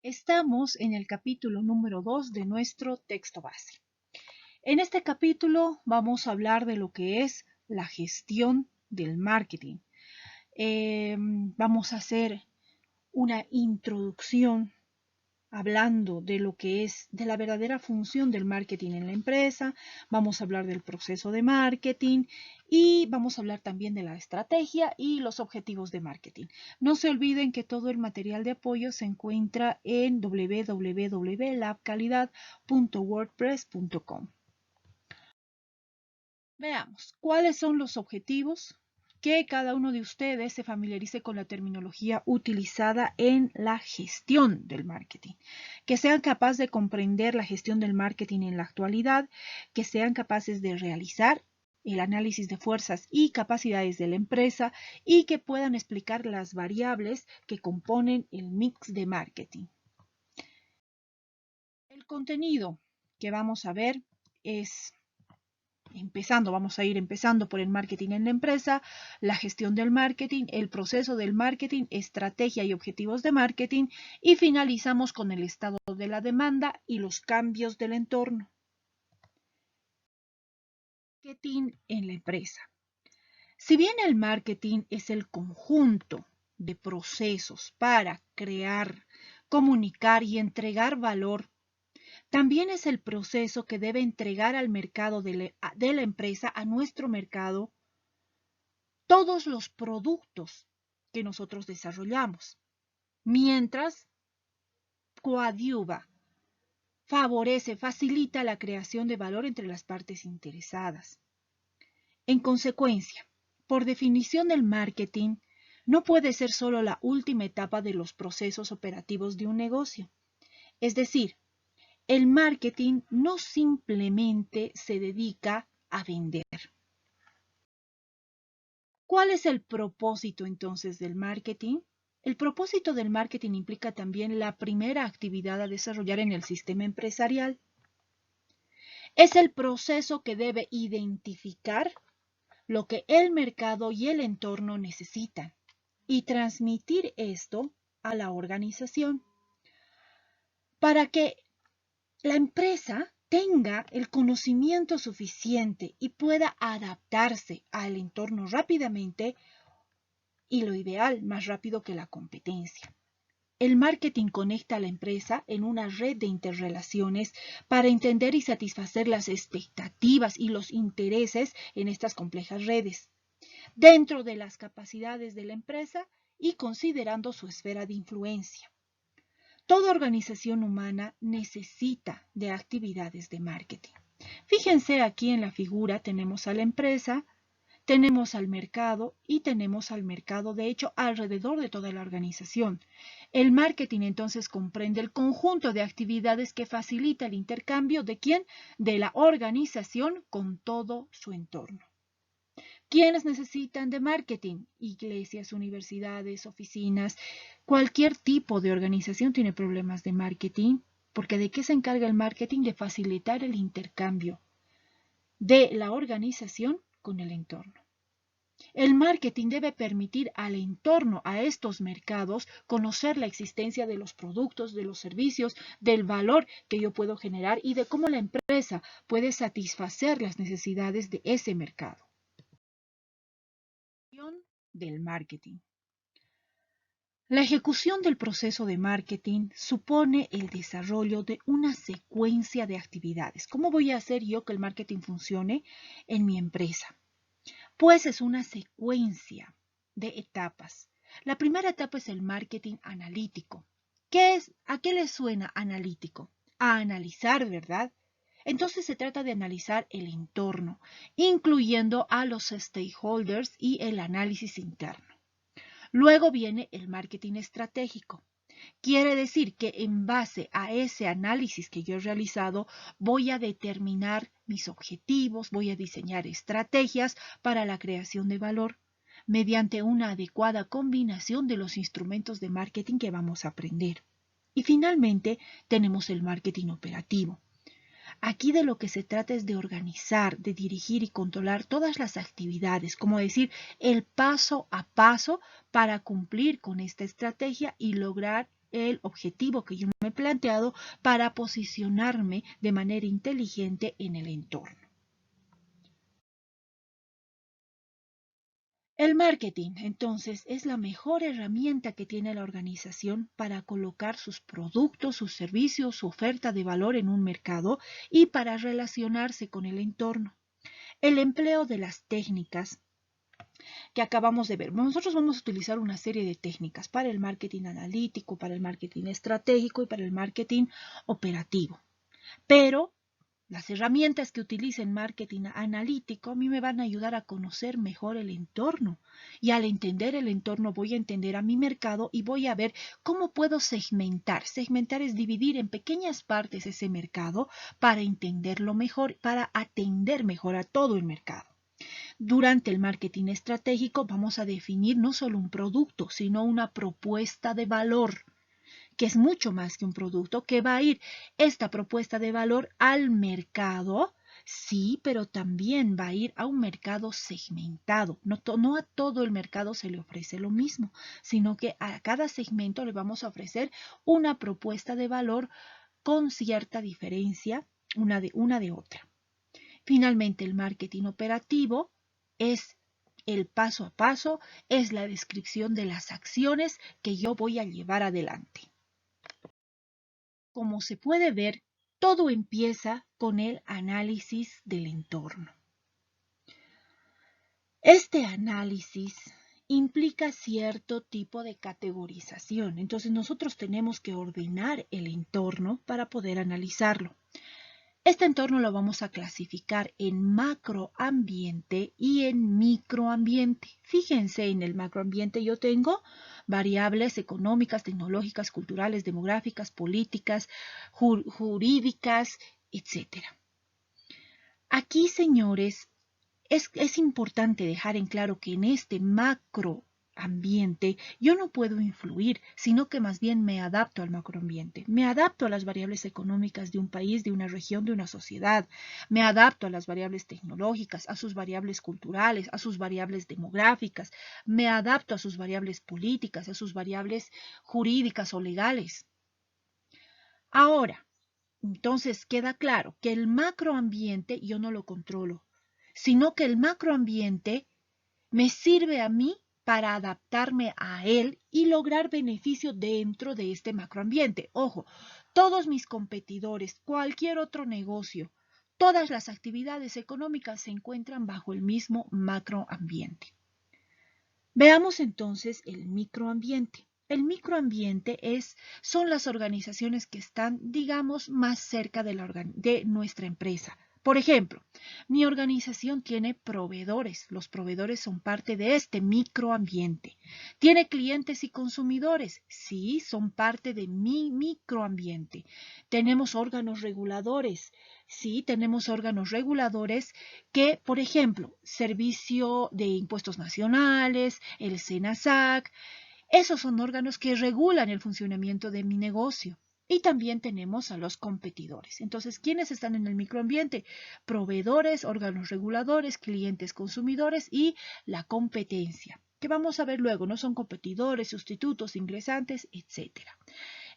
Estamos en el capítulo número 2 de nuestro texto base. En este capítulo vamos a hablar de lo que es la gestión del marketing. Vamos a hacer una introducción hablando de lo que es de la verdadera función del marketing en la empresa. Vamos a hablar del proceso de marketing y vamos a hablar también de la estrategia y los objetivos de marketing. No se olviden que todo el material de apoyo se encuentra en www.labcalidad.wordpress.com. Veamos, ¿cuáles son los objetivos? Que cada uno de ustedes se familiarice con la terminología utilizada en la gestión del marketing, que sean capaces de comprender la gestión del marketing en la actualidad, que sean capaces de realizar el análisis de fuerzas y capacidades de la empresa y que puedan explicar las variables que componen el mix de marketing. El contenido que vamos a ver es vamos a ir empezando por el marketing en la empresa, la gestión del marketing, el proceso del marketing, estrategia y objetivos de marketing y finalizamos con el estado de la demanda y los cambios del entorno. Marketing en la empresa. Si bien el marketing es el conjunto de procesos para crear, comunicar y entregar valor, también es el proceso que debe entregar al mercado de la empresa, a nuestro mercado, todos los productos que nosotros desarrollamos, mientras coadyuva, favorece, facilita la creación de valor entre las partes interesadas. En consecuencia, por definición del marketing, no puede ser solo la última etapa de los procesos operativos de un negocio. Es decir, el marketing no simplemente se dedica a vender. ¿Cuál es el propósito entonces del marketing? El propósito del marketing implica también la primera actividad a desarrollar en el sistema empresarial. Es el proceso que debe identificar lo que el mercado y el entorno necesitan y transmitir esto a la organización para que la empresa tenga el conocimiento suficiente y pueda adaptarse al entorno rápidamente y lo ideal, más rápido que la competencia. El marketing conecta a la empresa en una red de interrelaciones para entender y satisfacer las expectativas y los intereses en estas complejas redes, dentro de las capacidades de la empresa y considerando su esfera de influencia. Toda organización humana necesita de actividades de marketing. Fíjense aquí en la figura tenemos a la empresa, tenemos al mercado y tenemos al mercado, de hecho, alrededor de toda la organización. El marketing entonces comprende el conjunto de actividades que facilita el intercambio de quién, de la organización con todo su entorno. ¿Quiénes necesitan de marketing? Iglesias, universidades, oficinas, cualquier tipo de organización tiene problemas de marketing, porque ¿de qué se encarga el marketing? De facilitar el intercambio de la organización con el entorno. El marketing debe permitir al entorno, a estos mercados, conocer la existencia de los productos, de los servicios, del valor que yo puedo generar y de cómo la empresa puede satisfacer las necesidades de ese mercado. Del marketing. La ejecución del proceso de marketing supone el desarrollo de una secuencia de actividades. ¿Cómo voy a hacer yo que el marketing funcione en mi empresa? Pues es una secuencia de etapas. La primera etapa es el marketing analítico. ¿Qué es? ¿A qué le suena analítico? A analizar, ¿verdad? Entonces se trata de analizar el entorno, incluyendo a los stakeholders y el análisis interno. Luego viene el marketing estratégico. Quiere decir que en base a ese análisis que yo he realizado, voy a determinar mis objetivos, voy a diseñar estrategias para la creación de valor mediante una adecuada combinación de los instrumentos de marketing que vamos a aprender. Y finalmente tenemos el marketing operativo. Aquí de lo que se trata es de organizar, de dirigir y controlar todas las actividades, como decir, el paso a paso para cumplir con esta estrategia y lograr el objetivo que yo me he planteado para posicionarme de manera inteligente en el entorno. El marketing, entonces, es la mejor herramienta que tiene la organización para colocar sus productos, sus servicios, su oferta de valor en un mercado y para relacionarse con el entorno. El empleo de las técnicas que acabamos de ver. Nosotros vamos a utilizar una serie de técnicas para el marketing analítico, para el marketing estratégico y para el marketing operativo. Pero las herramientas que utilice en marketing analítico a mí me van a ayudar a conocer mejor el entorno. Y al entender el entorno voy a entender a mi mercado y voy a ver cómo puedo segmentar. Segmentar es dividir en pequeñas partes ese mercado para entenderlo mejor, para atender mejor a todo el mercado. Durante el marketing estratégico vamos a definir no solo un producto, sino una propuesta de valor, que es mucho más que un producto, que va a ir esta propuesta de valor al mercado, sí, pero también va a ir a un mercado segmentado. No a todo el mercado se le ofrece lo mismo, sino que a cada segmento le vamos a ofrecer una propuesta de valor con cierta diferencia una de otra. Finalmente, el marketing operativo es el paso a paso, es la descripción de las acciones que yo voy a llevar adelante. Como se puede ver, todo empieza con el análisis del entorno. Este análisis implica cierto tipo de categorización. Entonces nosotros tenemos que ordenar el entorno para poder analizarlo. Este entorno lo vamos a clasificar en macroambiente y en microambiente. Fíjense, en el macroambiente yo tengo variables económicas, tecnológicas, culturales, demográficas, políticas, jurídicas, etc. Aquí, señores, es importante dejar en claro que en este macroambiente yo no puedo influir, sino que más bien me adapto al macroambiente. Me adapto a las variables económicas de un país, de una región, de una sociedad. Me adapto a las variables tecnológicas, a sus variables culturales, a sus variables demográficas. Me adapto a sus variables políticas, a sus variables jurídicas o legales. Ahora, entonces queda claro que el macroambiente yo no lo controlo, sino que el macroambiente me sirve a mí para adaptarme a él y lograr beneficio dentro de este macroambiente. Ojo, todos mis competidores, cualquier otro negocio, todas las actividades económicas se encuentran bajo el mismo macroambiente. Veamos entonces el microambiente. El microambiente son las organizaciones que están, digamos, más cerca de nuestra empresa. Por ejemplo, mi organización tiene proveedores. Los proveedores son parte de este microambiente. ¿Tiene clientes y consumidores? Sí, son parte de mi microambiente. ¿Tenemos órganos reguladores? Sí, tenemos órganos reguladores que, por ejemplo, Servicio de Impuestos Nacionales, el SENASAC, esos son órganos que regulan el funcionamiento de mi negocio. Y también tenemos a los competidores. Entonces, ¿quiénes están en el microambiente? Proveedores, órganos reguladores, clientes, consumidores y la competencia, que vamos a ver luego, no son competidores, sustitutos, ingresantes, etcétera.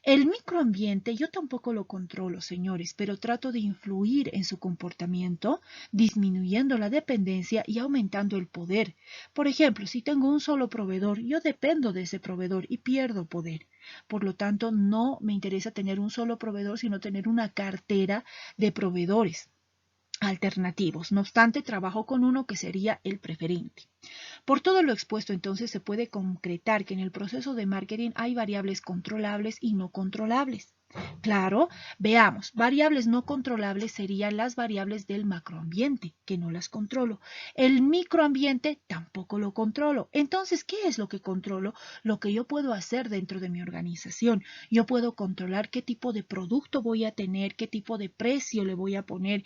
El microambiente yo tampoco lo controlo, señores, pero trato de influir en su comportamiento, disminuyendo la dependencia y aumentando el poder. Por ejemplo, si tengo un solo proveedor, yo dependo de ese proveedor y pierdo poder. Por lo tanto, no me interesa tener un solo proveedor, sino tener una cartera de proveedores alternativos. No obstante, trabajo con uno que sería el preferente. Por todo lo expuesto, entonces, se puede concretar que en el proceso de marketing hay variables controlables y no controlables. Claro, veamos, variables no controlables serían las variables del macroambiente, que no las controlo. El microambiente tampoco lo controlo. Entonces, ¿qué es lo que controlo? Lo que yo puedo hacer dentro de mi organización. Yo puedo controlar qué tipo de producto voy a tener, qué tipo de precio le voy a poner,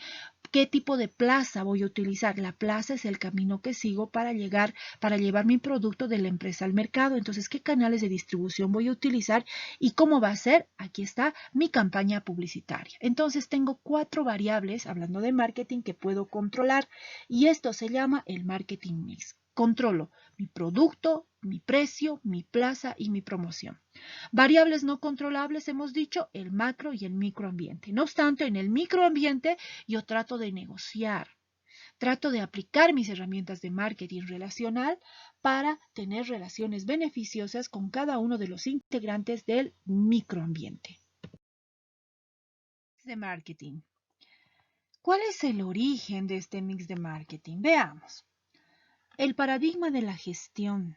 qué tipo de plaza voy a utilizar. La plaza es el camino que sigo para llevar mi producto de la empresa al mercado. Entonces, ¿qué canales de distribución voy a utilizar y cómo va a ser? Aquí está mi campaña publicitaria. Entonces, tengo 4 variables, hablando de marketing, que puedo controlar y esto se llama el marketing mix. Controlo mi producto, mi precio, mi plaza y mi promoción. Variables no controlables, hemos dicho, el macro y el microambiente. No obstante, en el microambiente yo trato de negociar, trato de aplicar mis herramientas de marketing relacional para tener relaciones beneficiosas con cada uno de los integrantes del microambiente. De marketing. ¿Cuál es el origen de este mix de marketing? Veamos. El paradigma de la gestión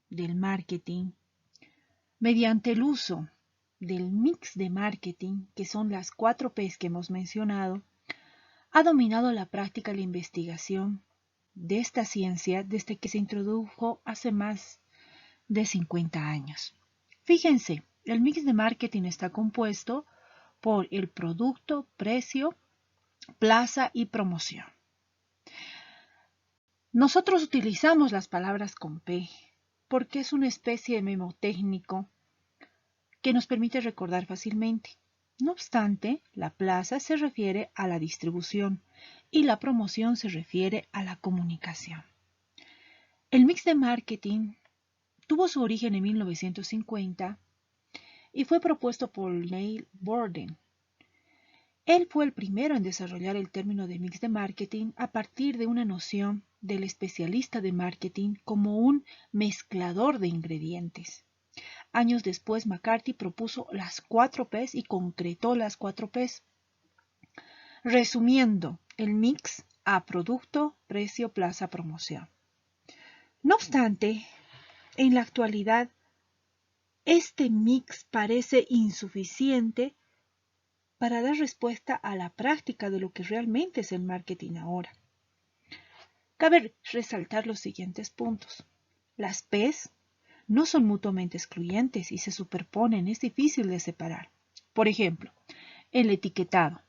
del marketing mediante el uso del mix de marketing, que son las 4 P's que hemos mencionado, ha dominado la práctica y la investigación de esta ciencia desde que se introdujo hace más de 50 años. Fíjense, el mix de marketing está compuesto por el producto, precio, plaza y promoción. Nosotros utilizamos las palabras con P porque es una especie de memotécnico que nos permite recordar fácilmente. No obstante, la plaza se refiere a la distribución y la promoción se refiere a la comunicación. El mix de marketing tuvo su origen en 1950 y fue propuesto por Neil Borden. Él fue el primero en desarrollar el término de mix de marketing a partir de una noción del especialista de marketing como un mezclador de ingredientes. Años después, McCarthy propuso las 4 P's y concretó las 4 P's. Resumiendo, el mix a producto, precio, plaza, promoción. No obstante, en la actualidad, este mix parece insuficiente para dar respuesta a la práctica de lo que realmente es el marketing ahora. Cabe resaltar los siguientes puntos. Las P's no son mutuamente excluyentes y se superponen, es difícil de separar. Por ejemplo, el etiquetado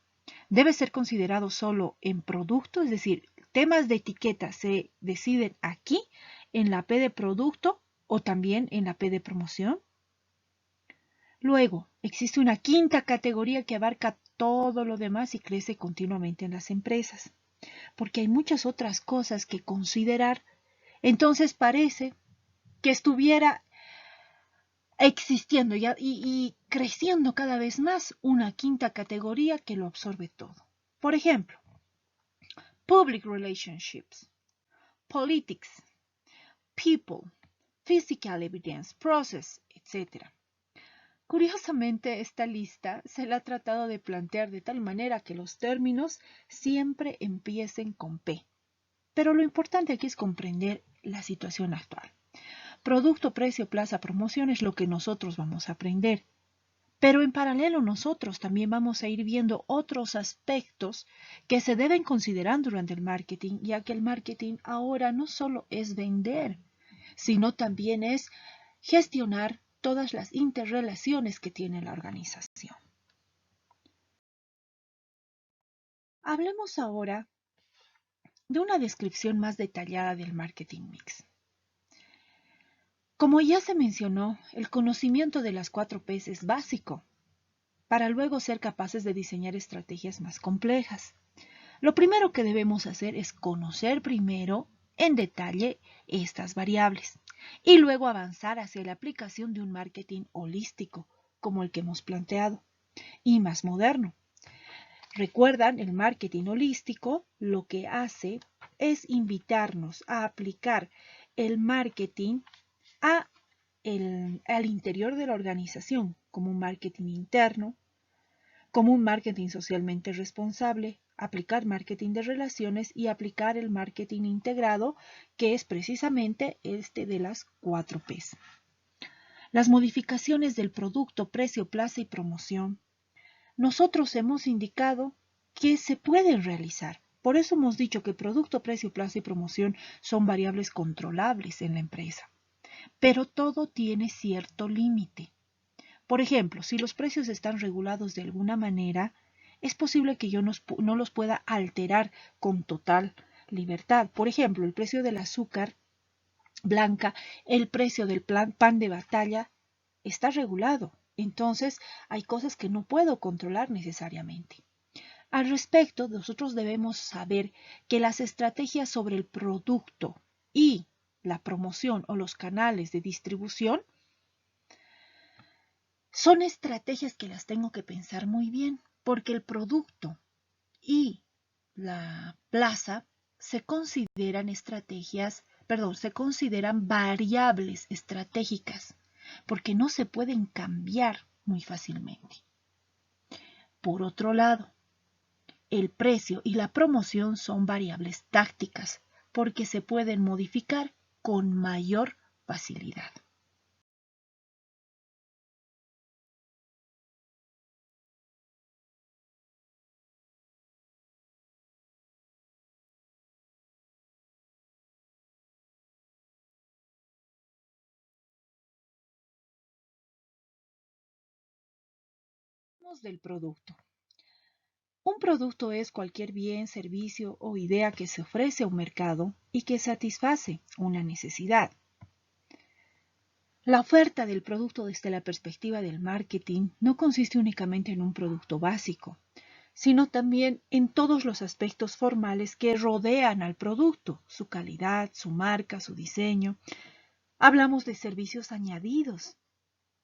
debe ser considerado solo en producto, es decir, temas de etiqueta se deciden aquí en la P de producto o también en la P de promoción. Luego, existe una quinta categoría que abarca todo lo demás y crece continuamente en las empresas, porque hay muchas otras cosas que considerar. Entonces parece que estuviera existiendo y creciendo cada vez más una quinta categoría que lo absorbe todo. Por ejemplo, public relationships, politics, people, physical evidence, process, etc. Curiosamente, esta lista se la ha tratado de plantear de tal manera que los términos siempre empiecen con P. Pero lo importante aquí es comprender la situación actual. Producto, precio, plaza, promoción es lo que nosotros vamos a aprender. Pero en paralelo nosotros también vamos a ir viendo otros aspectos que se deben considerar durante el marketing, ya que el marketing ahora no solo es vender, sino también es gestionar todas las interrelaciones que tiene la organización. Hablemos ahora de una descripción más detallada del marketing mix. Como ya se mencionó, el conocimiento de las 4 P's es básico para luego ser capaces de diseñar estrategias más complejas. Lo primero que debemos hacer es conocer primero en detalle estas variables y luego avanzar hacia la aplicación de un marketing holístico, como el que hemos planteado, y más moderno. Recuerdan, el marketing holístico lo que hace es invitarnos a aplicar el marketing al interior de la organización, como un marketing interno, como un marketing socialmente responsable, aplicar marketing de relaciones y aplicar el marketing integrado, que es precisamente este de las 4 P's. Las modificaciones del producto, precio, plaza y promoción. Nosotros hemos indicado que se pueden realizar. Por eso hemos dicho que producto, precio, plaza y promoción son variables controlables en la empresa. Pero todo tiene cierto límite. Por ejemplo, si los precios están regulados de alguna manera, es posible que yo no los pueda alterar con total libertad. Por ejemplo, el precio del azúcar blanca, el precio del pan de batalla está regulado. Entonces, hay cosas que no puedo controlar necesariamente. Al respecto, nosotros debemos saber que las estrategias sobre el producto y la promoción o los canales de distribución, son estrategias que las tengo que pensar muy bien, porque el producto y la plaza se consideran se consideran variables estratégicas, porque no se pueden cambiar muy fácilmente. Por otro lado, el precio y la promoción son variables tácticas, porque se pueden modificar con mayor facilidad. Hablamos del producto. Un producto es cualquier bien, servicio o idea que se ofrece a un mercado y que satisface una necesidad. La oferta del producto desde la perspectiva del marketing no consiste únicamente en un producto básico, sino también en todos los aspectos formales que rodean al producto, su calidad, su marca, su diseño. Hablamos de servicios añadidos,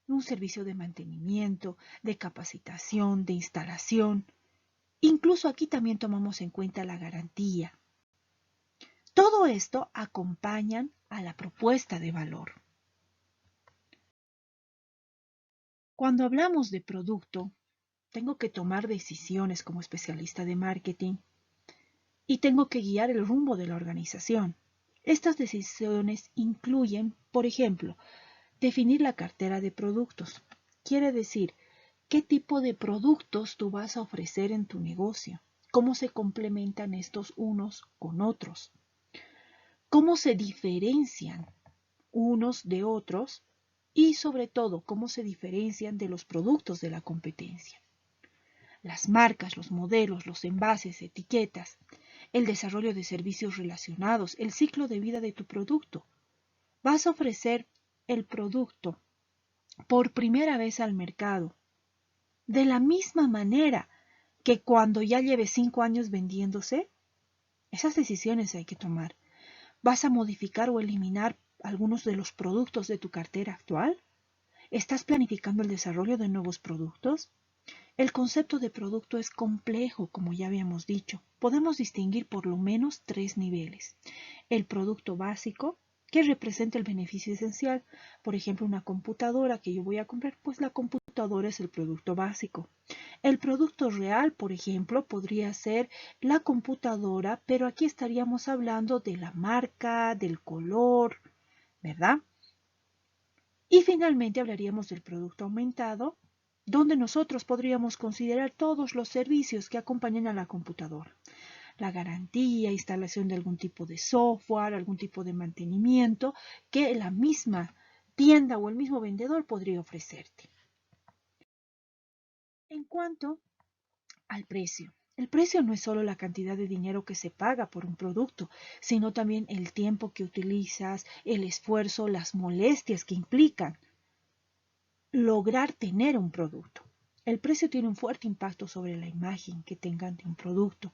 un servicio de mantenimiento, de capacitación, de instalación. Incluso aquí también tomamos en cuenta la garantía. Todo esto acompañan a la propuesta de valor. Cuando hablamos de producto, tengo que tomar decisiones como especialista de marketing y tengo que guiar el rumbo de la organización. Estas decisiones incluyen, por ejemplo, definir la cartera de productos. Quiere decir, ¿qué tipo de productos tú vas a ofrecer en tu negocio? ¿Cómo se complementan estos unos con otros? ¿Cómo se diferencian unos de otros? Y sobre todo, ¿cómo se diferencian de los productos de la competencia? Las marcas, los modelos, los envases, etiquetas, el desarrollo de servicios relacionados, el ciclo de vida de tu producto. Vas a ofrecer el producto por primera vez al mercado, de la misma manera que cuando ya lleve 5 años vendiéndose. Esas decisiones hay que tomar. ¿Vas a modificar o eliminar algunos de los productos de tu cartera actual? ¿Estás planificando el desarrollo de nuevos productos? El concepto de producto es complejo, como ya habíamos dicho. Podemos distinguir por lo menos 3 niveles. El producto básico, que representa el beneficio esencial. Por ejemplo, una computadora que yo voy a comprar, pues la computadora es el producto básico. El producto real, por ejemplo, podría ser la computadora, pero aquí estaríamos hablando de la marca, del color, ¿verdad? Y finalmente hablaríamos del producto aumentado, donde nosotros podríamos considerar todos los servicios que acompañan a la computadora. La garantía, instalación de algún tipo de software, algún tipo de mantenimiento que la misma tienda o el mismo vendedor podría ofrecerte. En cuanto al precio. El precio no es solo la cantidad de dinero que se paga por un producto, sino también el tiempo que utilizas, el esfuerzo, las molestias que implican lograr tener un producto. El precio tiene un fuerte impacto sobre la imagen que tengan de un producto.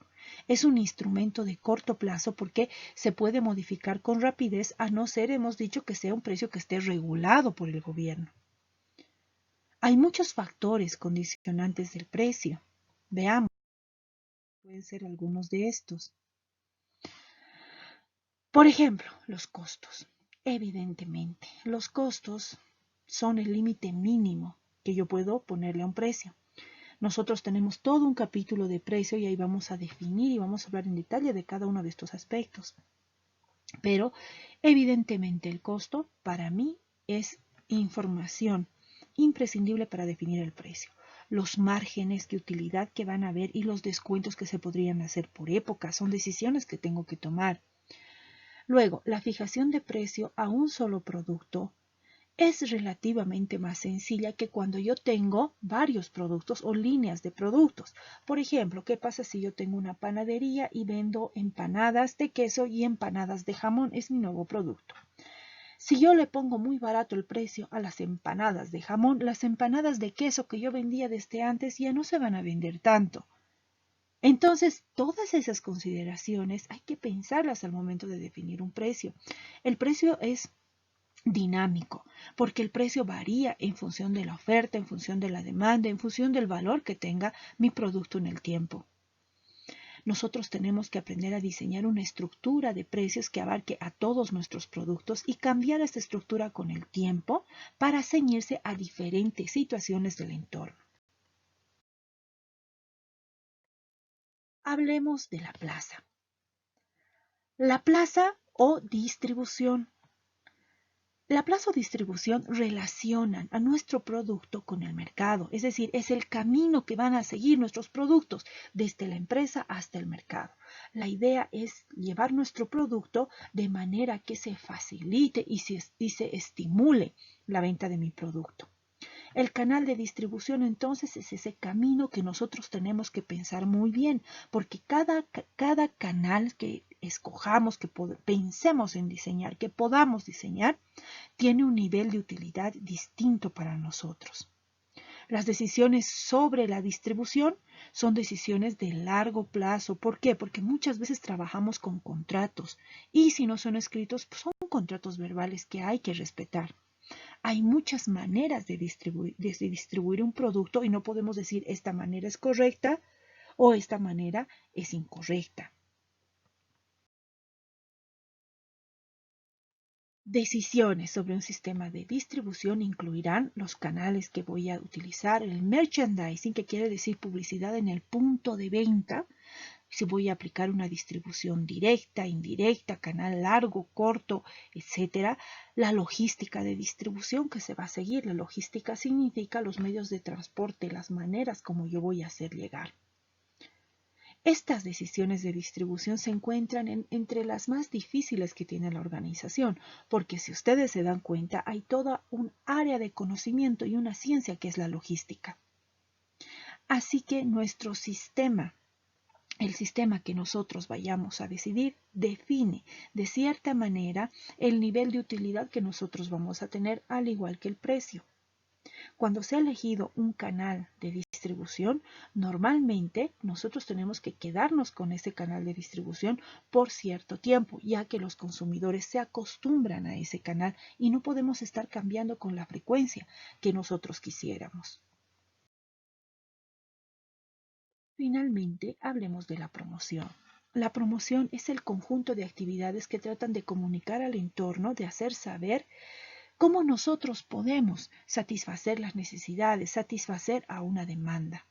Es un instrumento de corto plazo porque se puede modificar con rapidez, a no ser, hemos dicho, que sea un precio que esté regulado por el gobierno. Hay muchos factores condicionantes del precio. Veamos, pueden ser algunos de estos. Por ejemplo, los costos. Evidentemente, los costos son el límite mínimo que yo puedo ponerle a un precio. Nosotros tenemos todo un capítulo de precio y ahí vamos a definir y vamos a hablar en detalle de cada uno de estos aspectos. Pero evidentemente el costo para mí es información imprescindible para definir el precio. Los márgenes de utilidad que van a haber y los descuentos que se podrían hacer por época son decisiones que tengo que tomar. Luego, la fijación de precio a un solo producto es relativamente más sencilla que cuando yo tengo varios productos o líneas de productos. Por ejemplo, ¿qué pasa si yo tengo una panadería y vendo empanadas de queso y empanadas de jamón? Es mi nuevo producto. Si yo le pongo muy barato el precio a las empanadas de jamón, las empanadas de queso que yo vendía desde antes ya no se van a vender tanto. Entonces, todas esas consideraciones hay que pensarlas al momento de definir un precio. El precio es dinámico, porque el precio varía en función de la oferta, en función de la demanda, en función del valor que tenga mi producto en el tiempo. Nosotros tenemos que aprender a diseñar una estructura de precios que abarque a todos nuestros productos y cambiar esta estructura con el tiempo para ceñirse a diferentes situaciones del entorno. Hablemos de la plaza. La plaza o distribución. La plaza o distribución relacionan a nuestro producto con el mercado, es decir, es el camino que van a seguir nuestros productos desde la empresa hasta el mercado. La idea es llevar nuestro producto de manera que se facilite y se estimule la venta de mi producto. El canal de distribución entonces es ese camino que nosotros tenemos que pensar muy bien, porque cada canal que escojamos, que pensemos en diseñar, que podamos diseñar, tiene un nivel de utilidad distinto para nosotros. Las decisiones sobre la distribución son decisiones de largo plazo. ¿Por qué? Porque muchas veces trabajamos con contratos y si no son escritos, pues son contratos verbales que hay que respetar. Hay muchas maneras de distribuir un producto y no podemos decir esta manera es correcta o esta manera es incorrecta. Decisiones sobre un sistema de distribución incluirán los canales que voy a utilizar, el merchandising, que quiere decir publicidad en el punto de venta, si voy a aplicar una distribución directa, indirecta, canal largo, corto, etcétera. La logística de distribución que se va a seguir. La logística significa los medios de transporte, las maneras como yo voy a hacer llegar. Estas decisiones de distribución se encuentran entre las más difíciles que tiene la organización, porque si ustedes se dan cuenta, hay toda un área de conocimiento y una ciencia que es la logística. Así que nuestro sistema, el sistema que nosotros vayamos a decidir, define de cierta manera el nivel de utilidad que nosotros vamos a tener, al igual que el precio. Cuando se ha elegido un canal de distribución, normalmente nosotros tenemos que quedarnos con ese canal de distribución por cierto tiempo, ya que los consumidores se acostumbran a ese canal y no podemos estar cambiando con la frecuencia que nosotros quisiéramos. Finalmente, hablemos de la promoción. La promoción es el conjunto de actividades que tratan de comunicar al entorno, de hacer saber cómo nosotros podemos satisfacer las necesidades, satisfacer a una demanda.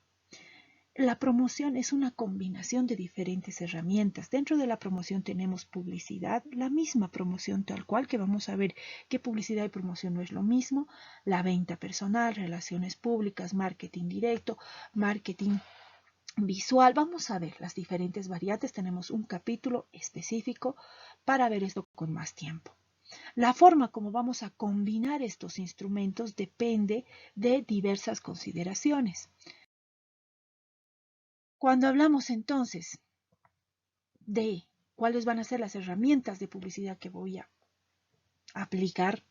La promoción es una combinación de diferentes herramientas. Dentro de la promoción tenemos publicidad, la misma promoción tal cual, que vamos a ver que publicidad y promoción no es lo mismo, la venta personal, relaciones públicas, marketing directo, marketing visual. Vamos a ver las diferentes variantes. Tenemos un capítulo específico para ver esto con más tiempo. La forma como vamos a combinar estos instrumentos depende de diversas consideraciones. Cuando hablamos entonces de cuáles van a ser las herramientas de publicidad que voy a aplicar,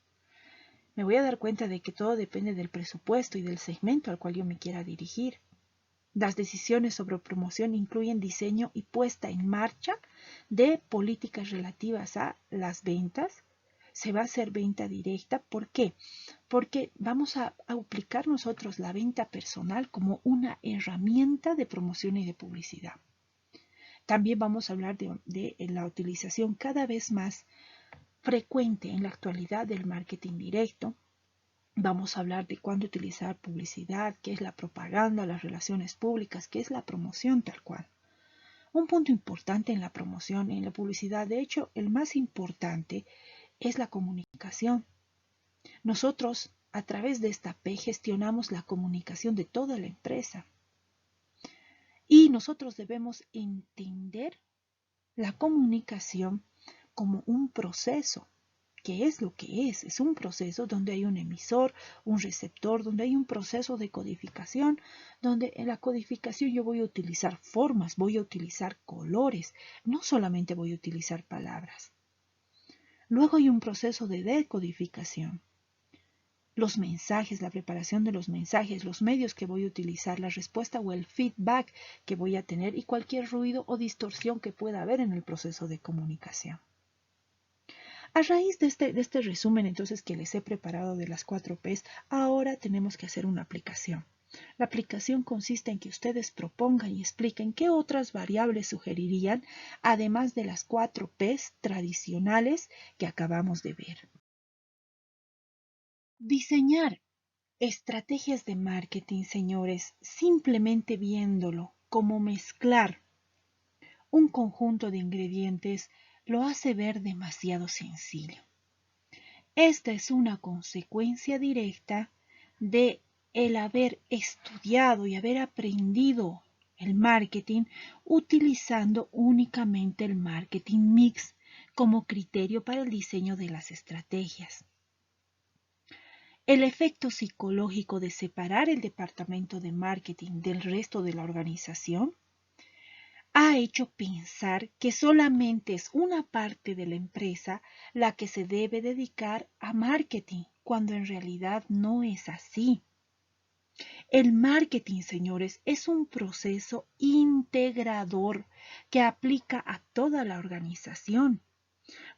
me voy a dar cuenta de que todo depende del presupuesto y del segmento al cual yo me quiera dirigir. Las decisiones sobre promoción incluyen diseño y puesta en marcha de políticas relativas a las ventas. Se va a hacer venta directa. ¿Por qué? Porque vamos a aplicar nosotros la venta personal como una herramienta de promoción y de publicidad. También vamos a hablar de la utilización cada vez más frecuente en la actualidad del marketing directo. Vamos a hablar de cuándo utilizar publicidad, qué es la propaganda, las relaciones públicas, qué es la promoción tal cual. Un punto importante en la promoción, en la publicidad, de hecho, el más importante es la comunicación. Nosotros, a través de esta P, gestionamos la comunicación de toda la empresa. Y nosotros debemos entender la comunicación como un proceso. ¿Qué es lo que es? Es un proceso donde hay un emisor, un receptor, donde hay un proceso de codificación, donde en la codificación yo voy a utilizar formas, voy a utilizar colores, no solamente voy a utilizar palabras. Luego hay un proceso de decodificación. los mensajes, la preparación de los mensajes, los medios que voy a utilizar, la respuesta o el feedback que voy a tener y cualquier ruido o distorsión que pueda haber en el proceso de comunicación. A raíz de este resumen entonces que les he preparado de las 4 Ps, ahora tenemos que hacer una aplicación. La aplicación consiste en que ustedes propongan y expliquen qué otras variables sugerirían, además de las 4 Ps tradicionales que acabamos de ver. Diseñar estrategias de marketing, señores, simplemente viéndolo como mezclar un conjunto de ingredientes lo hace ver demasiado sencillo. Esta es una consecuencia directa de el haber estudiado y haber aprendido el marketing utilizando únicamente el marketing mix como criterio para el diseño de las estrategias. El efecto psicológico de separar el departamento de marketing del resto de la organización ha hecho pensar que solamente es una parte de la empresa la que se debe dedicar a marketing, cuando en realidad no es así. El marketing, señores, es un proceso integrador que aplica a toda la organización,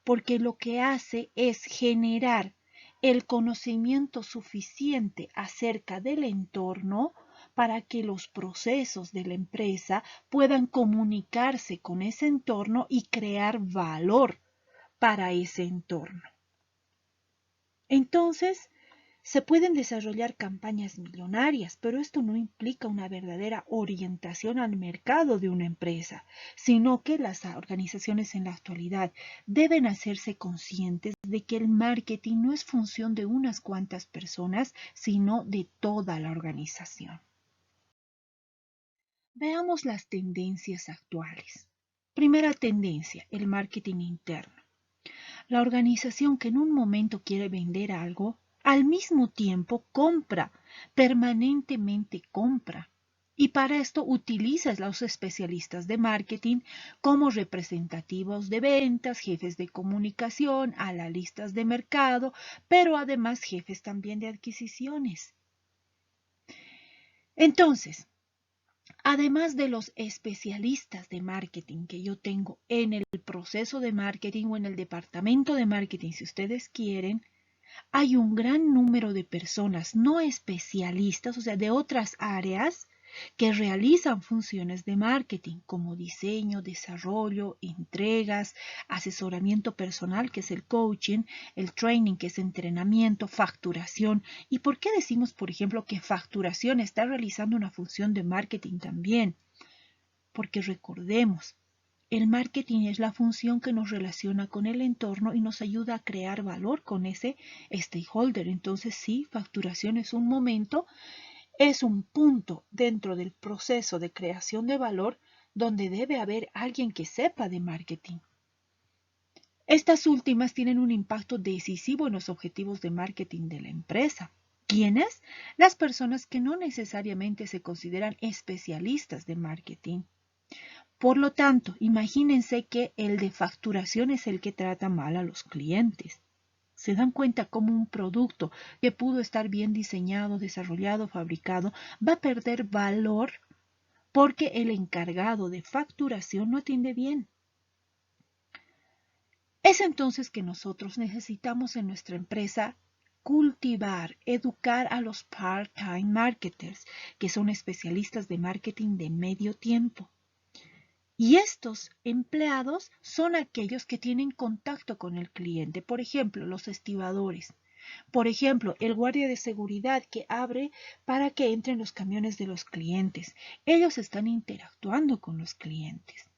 porque lo que hace es generar el conocimiento suficiente acerca del entorno para que los procesos de la empresa puedan comunicarse con ese entorno y crear valor para ese entorno. Entonces, se pueden desarrollar campañas millonarias, pero esto no implica una verdadera orientación al mercado de una empresa, sino que las organizaciones en la actualidad deben hacerse conscientes de que el marketing no es función de unas cuantas personas, sino de toda la organización. Veamos las tendencias actuales. Primera tendencia, el marketing interno. La organización que en un momento quiere vender algo, al mismo tiempo compra, permanentemente compra. Y para esto utiliza a los especialistas de marketing como representativos de ventas, jefes de comunicación, analistas de mercado, pero además jefes también de adquisiciones. Entonces, además de los especialistas de marketing que yo tengo en el proceso de marketing o en el departamento de marketing, si ustedes quieren, hay un gran número de personas no especialistas, o sea, de otras áreas, que realizan funciones de marketing como diseño, desarrollo, entregas, asesoramiento personal, que es el coaching, el training, que es entrenamiento, facturación. ¿Y por qué decimos, por ejemplo, que facturación está realizando una función de marketing también? Porque recordemos, el marketing es la función que nos relaciona con el entorno y nos ayuda a crear valor con ese stakeholder. Entonces, sí, facturación es un momento, es un punto dentro del proceso de creación de valor donde debe haber alguien que sepa de marketing. Estas últimas tienen un impacto decisivo en los objetivos de marketing de la empresa. ¿Quiénes? Las personas que no necesariamente se consideran especialistas de marketing. Por lo tanto, imagínense que el de facturación es el que trata mal a los clientes. Se dan cuenta cómo un producto que pudo estar bien diseñado, desarrollado, fabricado, va a perder valor porque el encargado de facturación no atiende bien. Es entonces que nosotros necesitamos en nuestra empresa cultivar, educar a los part-time marketers, que son especialistas de marketing de medio tiempo. Y estos empleados son aquellos que tienen contacto con el cliente, por ejemplo, los estibadores. Por ejemplo, el guardia de seguridad que abre para que entren los camiones de los clientes. Ellos están interactuando con los clientes.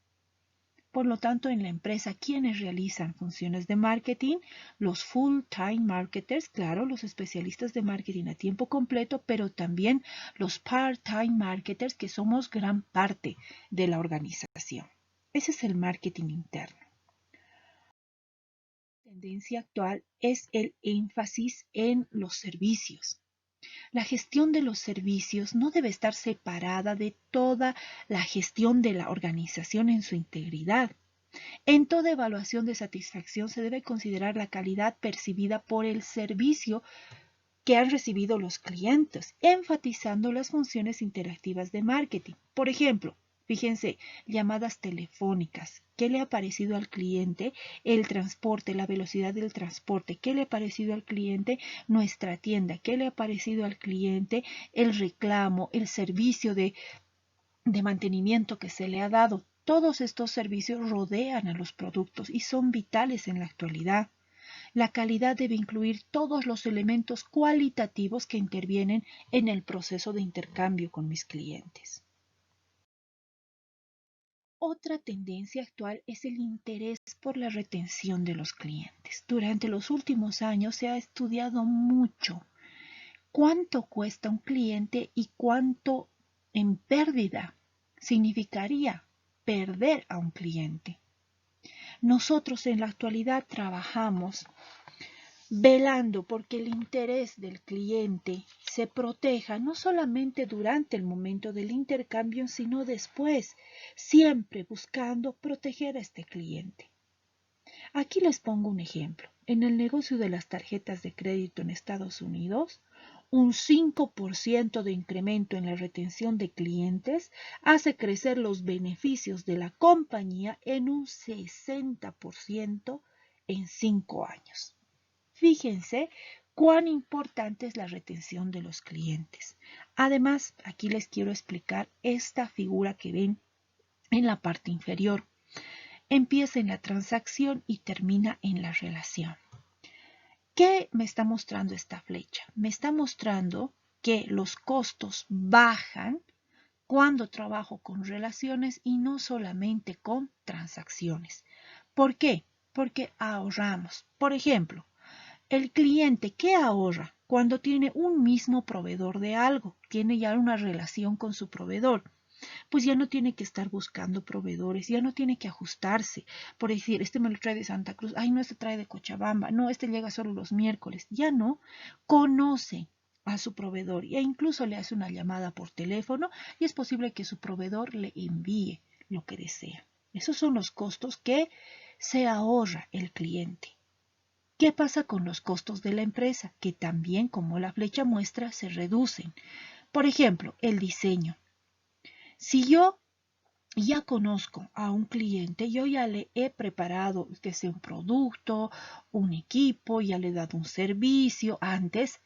Por lo tanto, en la empresa, ¿quiénes realizan funciones de marketing? Los full-time marketers, claro, los especialistas de marketing a tiempo completo, pero también los part-time marketers, que somos gran parte de la organización. Ese es el marketing interno. La tendencia actual es el énfasis en los servicios. La gestión de los servicios no debe estar separada de toda la gestión de la organización en su integridad. En toda evaluación de satisfacción se debe considerar la calidad percibida por el servicio que han recibido los clientes, enfatizando las funciones interactivas de marketing. Por ejemplo, fíjense, llamadas telefónicas. ¿Qué le ha parecido al cliente el transporte, la velocidad del transporte? ¿Qué le ha parecido al cliente nuestra tienda? ¿Qué le ha parecido al cliente el reclamo, el servicio de mantenimiento que se le ha dado? Todos estos servicios rodean a los productos y son vitales en la actualidad. La calidad debe incluir todos los elementos cualitativos que intervienen en el proceso de intercambio con mis clientes. Otra tendencia actual es el interés por la retención de los clientes. Durante los últimos años se ha estudiado mucho cuánto cuesta un cliente y cuánto en pérdida significaría perder a un cliente. Nosotros en la actualidad trabajamos velando porque el interés del cliente se proteja no solamente durante el momento del intercambio, sino después, siempre buscando proteger a este cliente. Aquí les pongo un ejemplo. En el negocio de las tarjetas de crédito en Estados Unidos, un 5% de incremento en la retención de clientes hace crecer los beneficios de la compañía en un 60% en 5 años. Fíjense cuán importante es la retención de los clientes. Además, aquí les quiero explicar esta figura que ven en la parte inferior. Empieza en la transacción y termina en la relación. ¿Qué me está mostrando esta flecha? Me está mostrando que los costos bajan cuando trabajo con relaciones y no solamente con transacciones. ¿Por qué? Porque ahorramos. Por ejemplo, el cliente, ¿qué ahorra? Cuando tiene un mismo proveedor de algo, tiene ya una relación con su proveedor, pues ya no tiene que estar buscando proveedores, ya no tiene que ajustarse, por decir, este me lo trae de Santa Cruz, ay, no, este trae de Cochabamba, no, este llega solo los miércoles, ya no, conoce a su proveedor e incluso le hace una llamada por teléfono y es posible que su proveedor le envíe lo que desea. Esos son los costos que se ahorra el cliente. ¿Qué pasa con los costos de la empresa? Que también, como la flecha muestra, se reducen. Por ejemplo, el diseño. Si yo ya conozco a un cliente, yo ya le he preparado que sea un producto, un equipo, ya le he dado un servicio antes,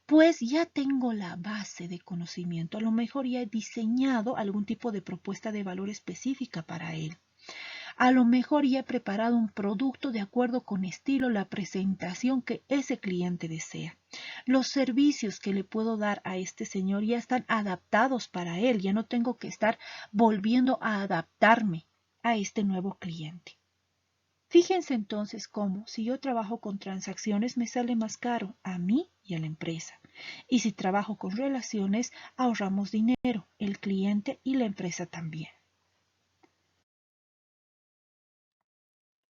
pues ya tengo la base de conocimiento. A lo mejor ya he diseñado algún tipo de propuesta de valor específica para él. A lo mejor ya he preparado un producto de acuerdo con estilo, la presentación que ese cliente desea. Los servicios que le puedo dar a este señor ya están adaptados para él. Ya no tengo que estar volviendo a adaptarme a este nuevo cliente. Fíjense entonces cómo, si yo trabajo con transacciones, me sale más caro a mí y a la empresa. Y si trabajo con relaciones, ahorramos dinero, el cliente y la empresa también.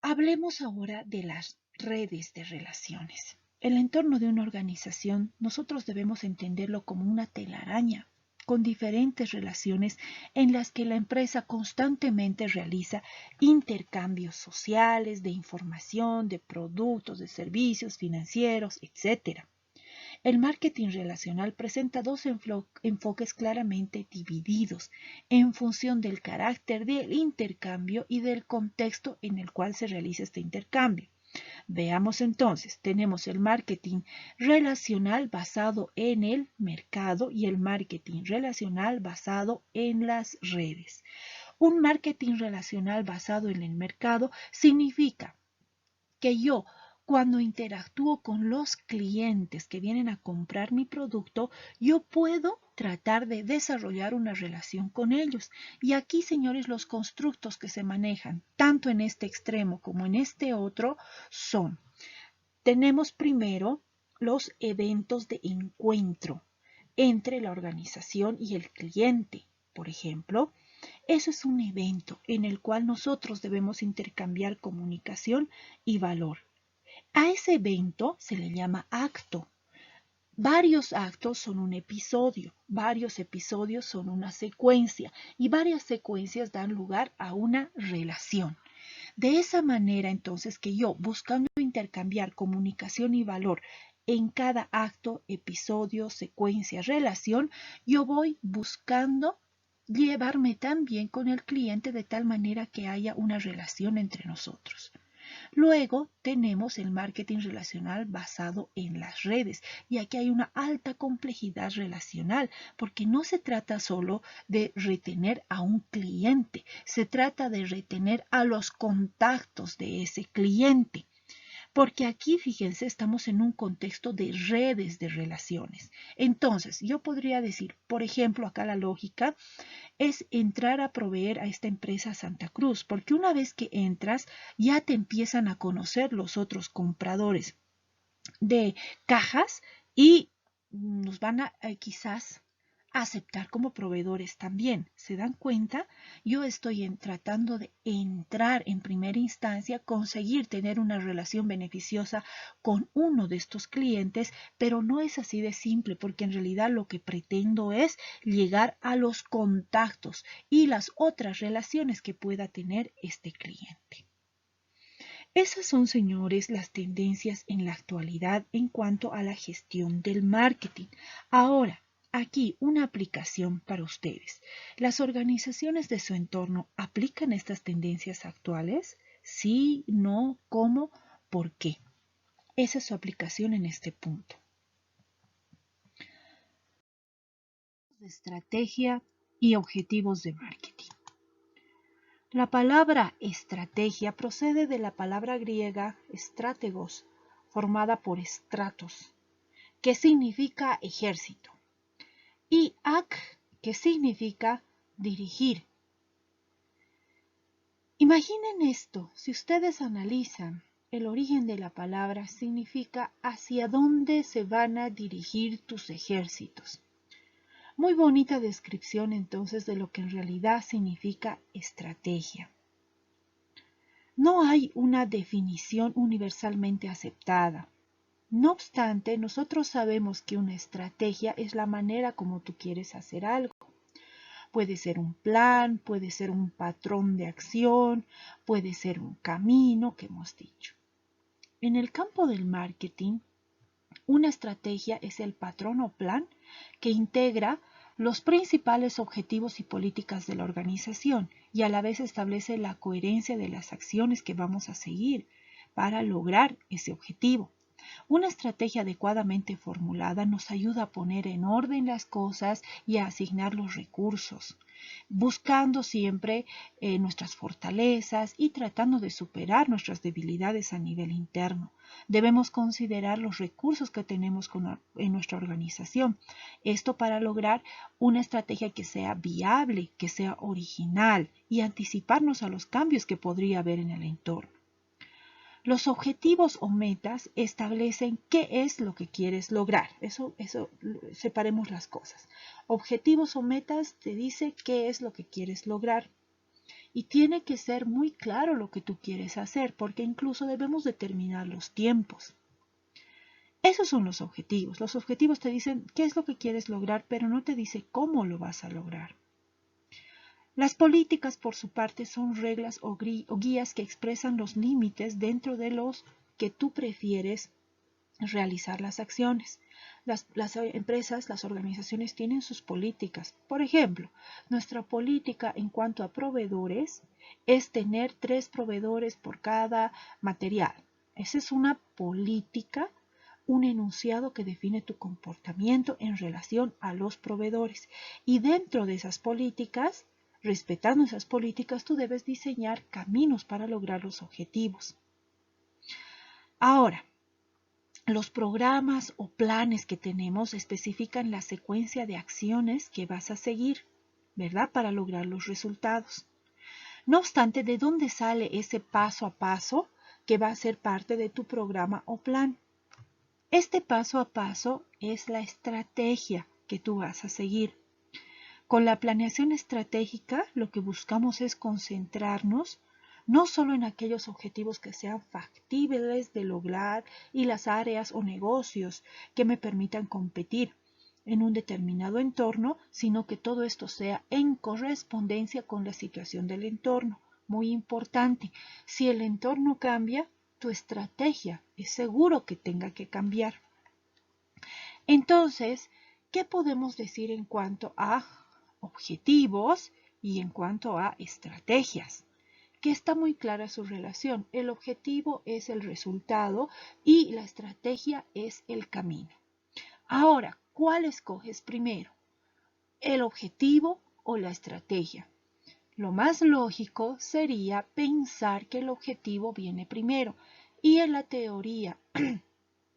Hablemos ahora de las redes de relaciones. El entorno de una organización, nosotros debemos entenderlo como una telaraña con diferentes relaciones en las que la empresa constantemente realiza intercambios sociales, de información, de productos, de servicios financieros, etc. El marketing relacional presenta dos enfoques claramente divididos en función del carácter del intercambio y del contexto en el cual se realiza este intercambio. Veamos entonces, tenemos el marketing relacional basado en el mercado y el marketing relacional basado en las redes. Un marketing relacional basado en el mercado significa que yo cuando interactúo con los clientes que vienen a comprar mi producto, yo puedo tratar de desarrollar una relación con ellos. Y aquí, señores, los constructos que se manejan, tanto en este extremo como en este otro, son, tenemos primero los eventos de encuentro entre la organización y el cliente. Por ejemplo, eso es un evento en el cual nosotros debemos intercambiar comunicación y valor. A ese evento se le llama acto. Varios actos son un episodio, varios episodios son una secuencia y varias secuencias dan lugar a una relación. De esa manera, entonces, que yo, buscando intercambiar comunicación y valor en cada acto, episodio, secuencia, relación, yo voy buscando llevarme tan bien con el cliente de tal manera que haya una relación entre nosotros. Luego tenemos el marketing relacional basado en las redes y aquí hay una alta complejidad relacional porque no se trata solo de retener a un cliente, se trata de retener a los contactos de ese cliente. Porque aquí, fíjense, estamos en un contexto de redes de relaciones. Entonces, yo podría decir, por ejemplo, acá la lógica es entrar a proveer a esta empresa Santa Cruz, porque una vez que entras, ya te empiezan a conocer los otros compradores de cajas y nos van a quizás aceptar como proveedores también. ¿Se dan cuenta? Yo estoy tratando de entrar en primera instancia, conseguir tener una relación beneficiosa con uno de estos clientes, pero no es así de simple, porque en realidad lo que pretendo es llegar a los contactos y las otras relaciones que pueda tener este cliente. Esas son, señores, las tendencias en la actualidad en cuanto a la gestión del marketing. Ahora, aquí una aplicación para ustedes. ¿Las organizaciones de su entorno aplican estas tendencias actuales? Sí, no, ¿cómo? ¿Por qué? Esa es su aplicación en este punto. Estrategia y objetivos de marketing. La palabra estrategia procede de la palabra griega stratégos, formada por estratos, que significa ejército, y ac, que significa dirigir. Imaginen esto, si ustedes analizan el origen de la palabra, significa hacia dónde se van a dirigir tus ejércitos. Muy bonita descripción entonces de lo que en realidad significa estrategia. No hay una definición universalmente aceptada. No obstante, nosotros sabemos que una estrategia es la manera como tú quieres hacer algo. Puede ser un plan, puede ser un patrón de acción, puede ser un camino que hemos dicho. En el campo del marketing, una estrategia es el patrón o plan que integra los principales objetivos y políticas de la organización y a la vez establece la coherencia de las acciones que vamos a seguir para lograr ese objetivo. Una estrategia adecuadamente formulada nos ayuda a poner en orden las cosas y a asignar los recursos, buscando siempre nuestras fortalezas y tratando de superar nuestras debilidades a nivel interno. Debemos considerar los recursos que tenemos en nuestra organización. Esto para lograr una estrategia que sea viable, que sea original y anticiparnos a los cambios que podría haber en el entorno. Los objetivos o metas establecen qué es lo que quieres lograr. Eso separemos las cosas. Objetivos o metas te dice qué es lo que quieres lograr. Y tiene que ser muy claro lo que tú quieres hacer, porque incluso debemos determinar los tiempos. Esos son los objetivos. Los objetivos te dicen qué es lo que quieres lograr, pero no te dice cómo lo vas a lograr. Las políticas, por su parte, son reglas o guías que expresan los límites dentro de los que tú prefieres realizar las acciones. Las empresas, las organizaciones tienen sus políticas. Por ejemplo, nuestra política en cuanto a proveedores es tener 3 proveedores por cada material. Esa es una política, un enunciado que define tu comportamiento en relación a los proveedores. Y dentro de esas políticas, respetando esas políticas, tú debes diseñar caminos para lograr los objetivos. Ahora, los programas o planes que tenemos especifican la secuencia de acciones que vas a seguir, ¿verdad? Para lograr los resultados. No obstante, ¿de dónde sale ese paso a paso que va a ser parte de tu programa o plan? Este paso a paso es la estrategia que tú vas a seguir. Con la planeación estratégica, lo que buscamos es concentrarnos no solo en aquellos objetivos que sean factibles de lograr y las áreas o negocios que me permitan competir en un determinado entorno, sino que todo esto sea en correspondencia con la situación del entorno. Muy importante, si el entorno cambia, tu estrategia es seguro que tenga que cambiar. Entonces, ¿qué podemos decir en cuanto a objetivos y en cuanto a estrategias? Que está muy clara su relación. El objetivo es el resultado y la estrategia es el camino. Ahora, ¿cuál escoges primero? ¿El objetivo o la estrategia? Lo más lógico sería pensar que el objetivo viene primero y en la teoría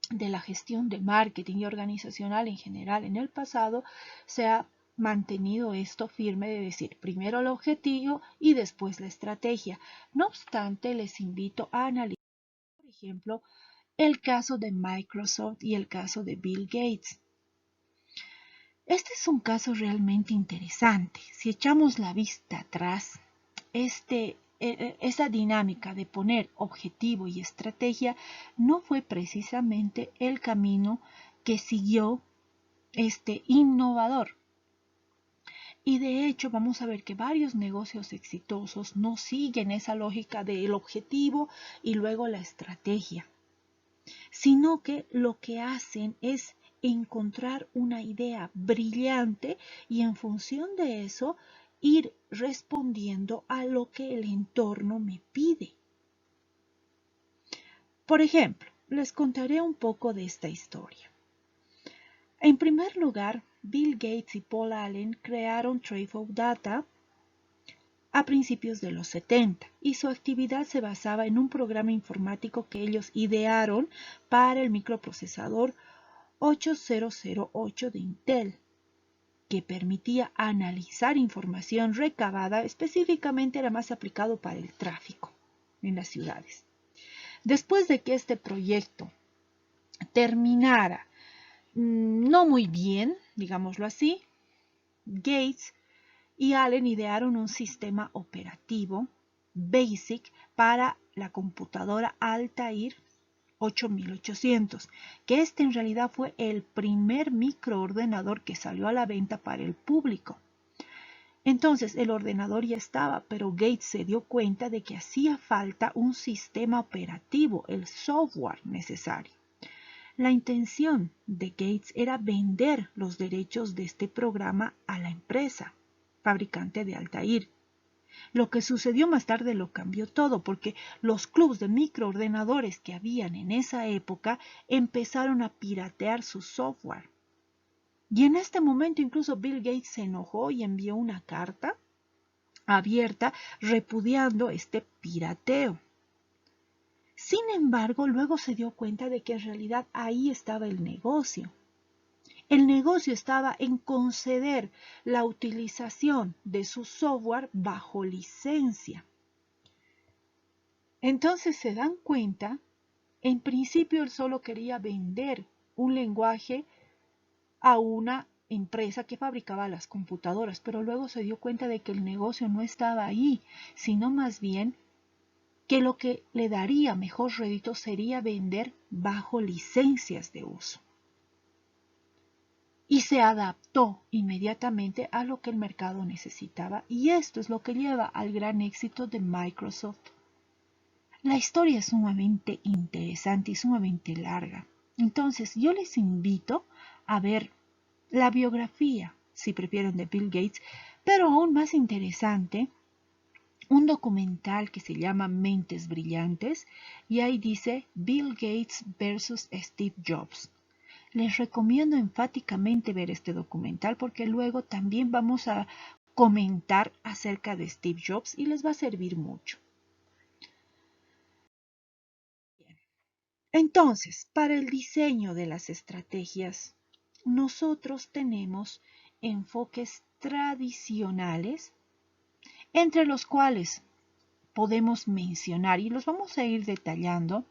de la gestión de marketing y organizacional en general en el pasado se ha mantenido esto firme de decir primero el objetivo y después la estrategia. No obstante, les invito a analizar, por ejemplo, el caso de Microsoft y el caso de Bill Gates. Este es un caso realmente interesante. Si echamos la vista atrás, esa dinámica de poner objetivo y estrategia no fue precisamente el camino que siguió este innovador. Y de hecho vamos a ver que varios negocios exitosos no siguen esa lógica del objetivo y luego la estrategia, sino que lo que hacen es encontrar una idea brillante y en función de eso ir respondiendo a lo que el entorno me pide. Por ejemplo, les contaré un poco de esta historia. En primer lugar, Bill Gates y Paul Allen crearon Tradefold Data a principios de los 70 y su actividad se basaba en un programa informático que ellos idearon para el microprocesador 8008 de Intel, que permitía analizar información recabada, específicamente era más aplicado para el tráfico en las ciudades. Después de que este proyecto terminara no muy bien, digámoslo así, Gates y Allen idearon un sistema operativo BASIC para la computadora Altair 8800, que este en realidad fue el primer microordenador que salió a la venta para el público. Entonces el ordenador ya estaba, pero Gates se dio cuenta de que hacía falta un sistema operativo, el software necesario. La intención de Gates era vender los derechos de este programa a la empresa fabricante de Altair. Lo que sucedió más tarde lo cambió todo, porque los clubs de microordenadores que habían en esa época empezaron a piratear su software. Y en este momento incluso Bill Gates se enojó y envió una carta abierta repudiando este pirateo. Sin embargo, luego se dio cuenta de que en realidad ahí estaba el negocio. El negocio estaba en conceder la utilización de su software bajo licencia. Entonces se dan cuenta, en principio él solo quería vender un lenguaje a una empresa que fabricaba las computadoras, pero luego se dio cuenta de que el negocio no estaba ahí, sino más bien que lo que le daría mejor rédito sería vender bajo licencias de uso. Y se adaptó inmediatamente a lo que el mercado necesitaba, y esto es lo que lleva al gran éxito de Microsoft. La historia es sumamente interesante y sumamente larga. Entonces, yo les invito a ver la biografía, si prefieren, de Bill Gates, pero aún más interesante, un documental que se llama Mentes Brillantes, y ahí dice Bill Gates versus Steve Jobs. Les recomiendo enfáticamente ver este documental porque luego también vamos a comentar acerca de Steve Jobs y les va a servir mucho. Entonces, para el diseño de las estrategias, nosotros tenemos enfoques tradicionales, entre los cuales podemos mencionar, y los vamos a ir detallando,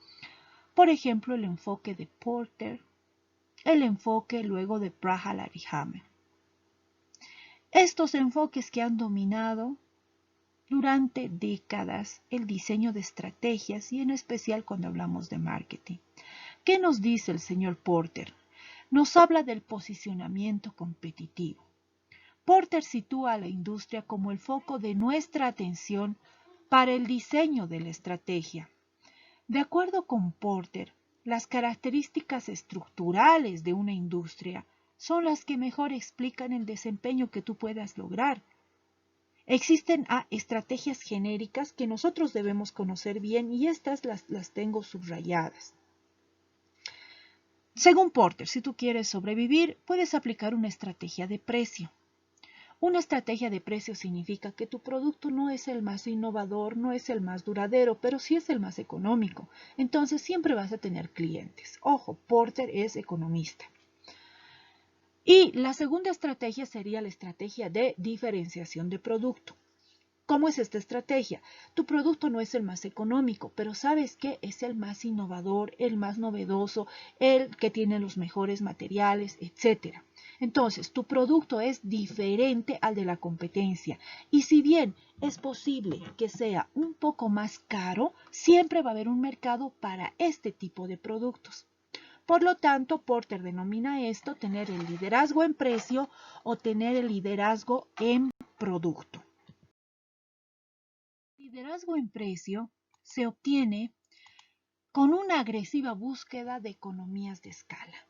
por ejemplo, el enfoque de Porter, el enfoque luego de Prahalad y Hammer. Estos enfoques que han dominado durante décadas el diseño de estrategias y en especial cuando hablamos de marketing. ¿Qué nos dice el señor Porter? Nos habla del posicionamiento competitivo. Porter sitúa a la industria como el foco de nuestra atención para el diseño de la estrategia. De acuerdo con Porter, las características estructurales de una industria son las que mejor explican el desempeño que tú puedas lograr. Existen estrategias genéricas que nosotros debemos conocer bien y estas las tengo subrayadas. Según Porter, si tú quieres sobrevivir, puedes aplicar una estrategia de precio. Una estrategia de precio significa que tu producto no es el más innovador, no es el más duradero, pero sí es el más económico. Entonces siempre vas a tener clientes. Ojo, Porter es economista. Y la segunda estrategia sería la estrategia de diferenciación de producto. ¿Cómo es esta estrategia? Tu producto no es el más económico, pero ¿sabes qué? Es el más innovador, el más novedoso, el que tiene los mejores materiales, etc. Entonces, tu producto es diferente al de la competencia. Y si bien es posible que sea un poco más caro, siempre va a haber un mercado para este tipo de productos. Por lo tanto, Porter denomina esto tener el liderazgo en precio o tener el liderazgo en producto. El liderazgo en precio se obtiene con una agresiva búsqueda de economías de escala.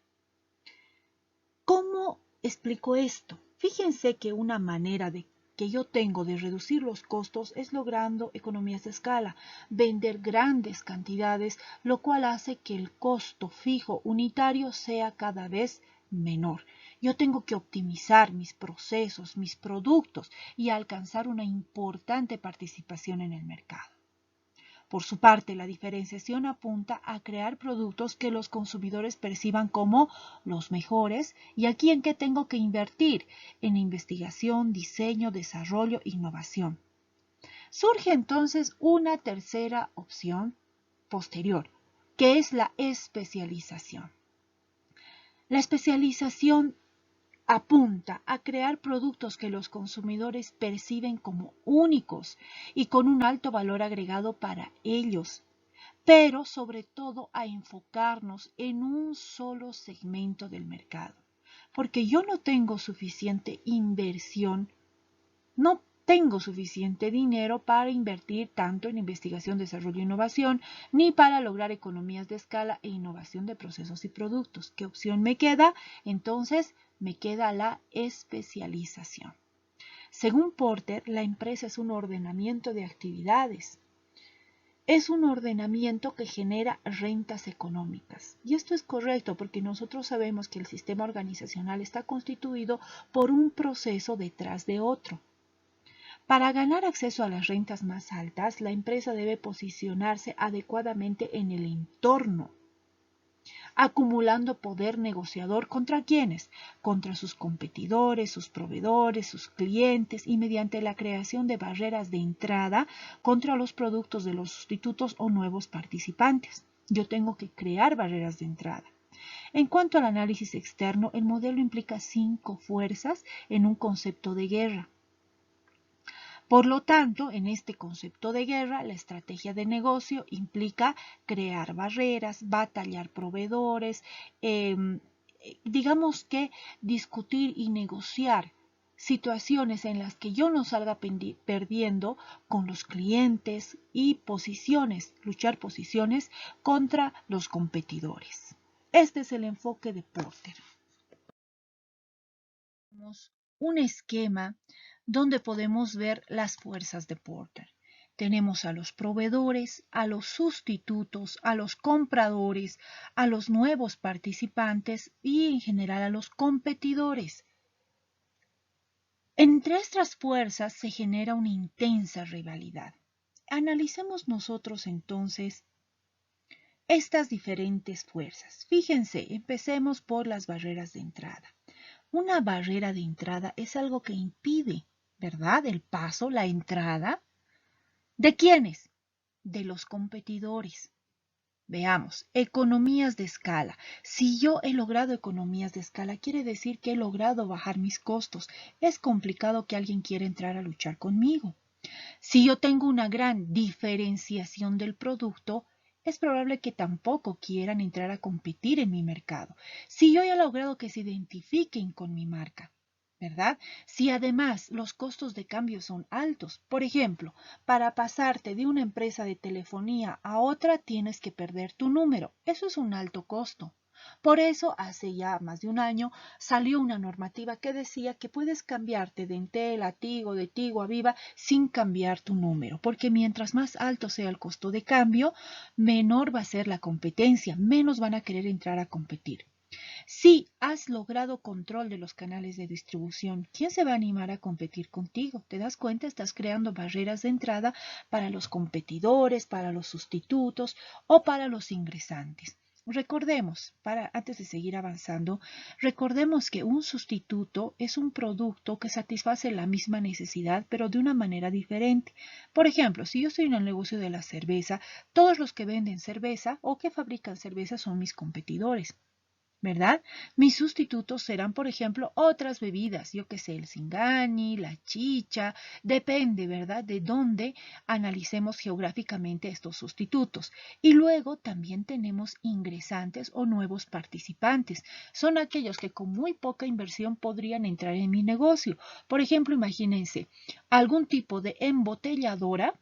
¿Cómo explico esto? Fíjense que una manera que yo tengo de reducir los costos es logrando economías de escala, vender grandes cantidades, lo cual hace que el costo fijo unitario sea cada vez menor. Yo tengo que optimizar mis procesos, mis productos y alcanzar una importante participación en el mercado. Por su parte, la diferenciación apunta a crear productos que los consumidores perciban como los mejores. ¿Y aquí en qué tengo que invertir? En investigación, diseño, desarrollo, innovación. Surge entonces una tercera opción posterior, que es la especialización. La especialización apunta a crear productos que los consumidores perciben como únicos y con un alto valor agregado para ellos, pero sobre todo a enfocarnos en un solo segmento del mercado. Porque yo no tengo suficiente inversión, no tengo suficiente dinero para invertir tanto en investigación, desarrollo e innovación, ni para lograr economías de escala e innovación de procesos y productos. ¿Qué opción me queda? Entonces, me queda la especialización. Según Porter, la empresa es un ordenamiento de actividades. Es un ordenamiento que genera rentas económicas. Y esto es correcto porque nosotros sabemos que el sistema organizacional está constituido por un proceso detrás de otro. Para ganar acceso a las rentas más altas, la empresa debe posicionarse adecuadamente en el entorno, acumulando poder negociador ¿contra quiénes? Contra sus competidores, sus proveedores, sus clientes y mediante la creación de barreras de entrada contra los productos de los sustitutos o nuevos participantes. Yo tengo que crear barreras de entrada. En cuanto al análisis externo, el modelo implica 5 fuerzas en un concepto de guerra. Por lo tanto, en este concepto de guerra, la estrategia de negocio implica crear barreras, batallar proveedores, digamos que discutir y negociar situaciones en las que yo no salga perdiendo con los clientes y posiciones, luchar posiciones contra los competidores. Este es el enfoque de Porter. Tenemos un esquema donde podemos ver las fuerzas de Porter. Tenemos a los proveedores, a los sustitutos, a los compradores, a los nuevos participantes y en general a los competidores. Entre estas fuerzas se genera una intensa rivalidad. Analicemos nosotros entonces estas diferentes fuerzas. Fíjense, empecemos por las barreras de entrada. Una barrera de entrada es algo que impide, ¿verdad? El paso, la entrada. ¿De quiénes? De los competidores. Veamos, economías de escala. Si yo he logrado economías de escala, quiere decir que he logrado bajar mis costos. Es complicado que alguien quiera entrar a luchar conmigo. Si yo tengo una gran diferenciación del producto, es probable que tampoco quieran entrar a competir en mi mercado. Si yo he logrado que se identifiquen con mi marca, ¿verdad? Si además los costos de cambio son altos, por ejemplo, para pasarte de una empresa de telefonía a otra tienes que perder tu número. Eso es un alto costo. Por eso, hace ya más de un año, salió una normativa que decía que puedes cambiarte de Entel a Tigo a Viva sin cambiar tu número, porque mientras más alto sea el costo de cambio, menor va a ser la competencia, menos van a querer entrar a competir. Si has logrado control de los canales de distribución, ¿quién se va a animar a competir contigo? ¿Te das cuenta? Estás creando barreras de entrada para los competidores, para los sustitutos o para los ingresantes. Recordemos, antes de seguir avanzando, recordemos que un sustituto es un producto que satisface la misma necesidad, pero de una manera diferente. Por ejemplo, si yo estoy en el negocio de la cerveza, todos los que venden cerveza o que fabrican cerveza son mis competidores. ¿Verdad? Mis sustitutos serán, por ejemplo, otras bebidas, yo que sé, el Singani, la chicha, depende, ¿verdad?, de dónde analicemos geográficamente estos sustitutos. Y luego también tenemos ingresantes o nuevos participantes. Son aquellos que con muy poca inversión podrían entrar en mi negocio. Por ejemplo, imagínense, algún tipo de embotelladora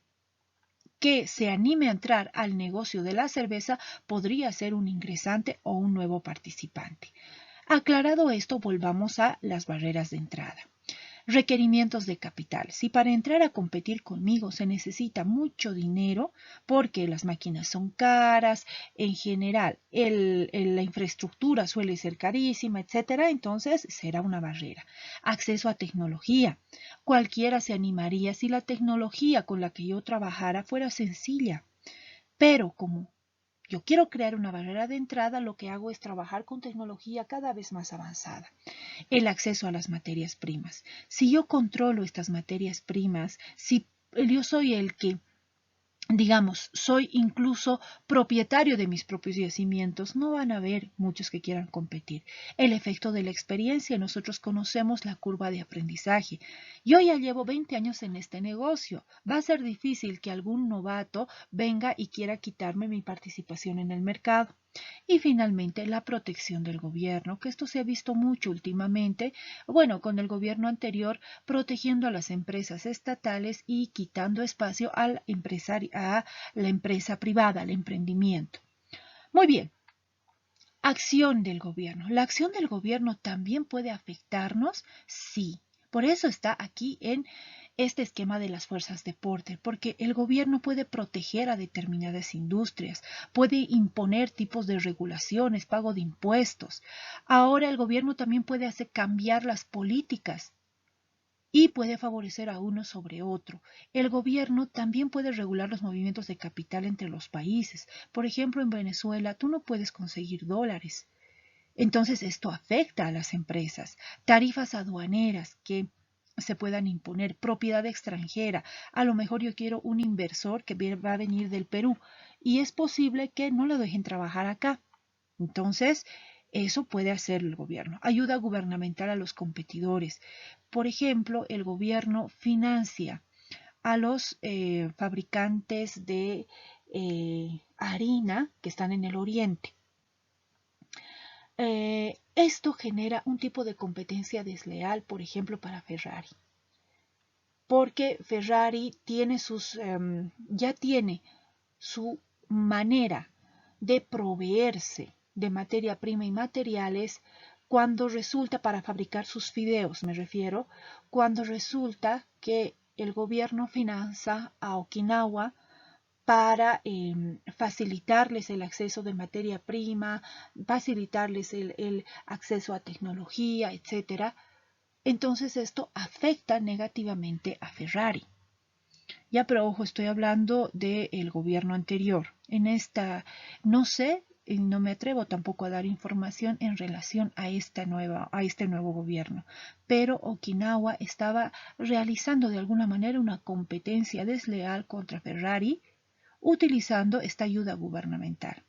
que se anime a entrar al negocio de la cerveza podría ser un ingresante o un nuevo participante. Aclarado esto, volvamos a las barreras de entrada. Requerimientos de capital. Si para entrar a competir conmigo se necesita mucho dinero, porque las máquinas son caras, en general la infraestructura suele ser carísima, etcétera, entonces será una barrera. Acceso a tecnología. Cualquiera se animaría si la tecnología con la que yo trabajara fuera sencilla, pero como yo quiero crear una barrera de entrada, lo que hago es trabajar con tecnología cada vez más avanzada. El acceso a las materias primas. Si yo controlo estas materias primas, si yo soy el que, digamos, soy incluso propietario de mis propios yacimientos, no van a haber muchos que quieran competir. El efecto de la experiencia, nosotros conocemos la curva de aprendizaje. Yo ya llevo 20 años en este negocio. Va a ser difícil que algún novato venga y quiera quitarme mi participación en el mercado. Y finalmente, la protección del gobierno, que esto se ha visto mucho últimamente, bueno, con el gobierno anterior, protegiendo a las empresas estatales y quitando espacio a la empresa privada, al emprendimiento. Muy bien. Acción del gobierno. ¿La acción del gobierno también puede afectarnos? Sí. Por eso está aquí en este esquema de las fuerzas de Porter, porque el gobierno puede proteger a determinadas industrias, puede imponer tipos de regulaciones, pago de impuestos. Ahora el gobierno también puede hacer cambiar las políticas y puede favorecer a uno sobre otro. El gobierno también puede regular los movimientos de capital entre los países. Por ejemplo, en Venezuela tú no puedes conseguir dólares. Entonces esto afecta a las empresas. Tarifas aduaneras que se puedan imponer, propiedad extranjera. A lo mejor yo quiero un inversor que va a venir del Perú y es posible que no lo dejen trabajar acá. Entonces, eso puede hacer el gobierno. Ayuda gubernamental a los competidores. Por ejemplo, el gobierno financia a los fabricantes de harina que están en el oriente. Esto genera un tipo de competencia desleal, por ejemplo, para Ferrari. Porque Ferrari tiene ya tiene su manera de proveerse de materia prima y materiales cuando resulta, para fabricar sus fideos, me refiero, cuando resulta que el gobierno financia a Okinawa para facilitarles el acceso de materia prima, facilitarles el acceso a tecnología, etcétera. Entonces esto afecta negativamente a Ferrari. Ya, pero ojo, estoy hablando del gobierno anterior. En esta, no sé, no me atrevo tampoco a dar información en relación a este nuevo gobierno. Pero Okinawa estaba realizando de alguna manera una competencia desleal contra Ferrari utilizando esta ayuda gubernamental.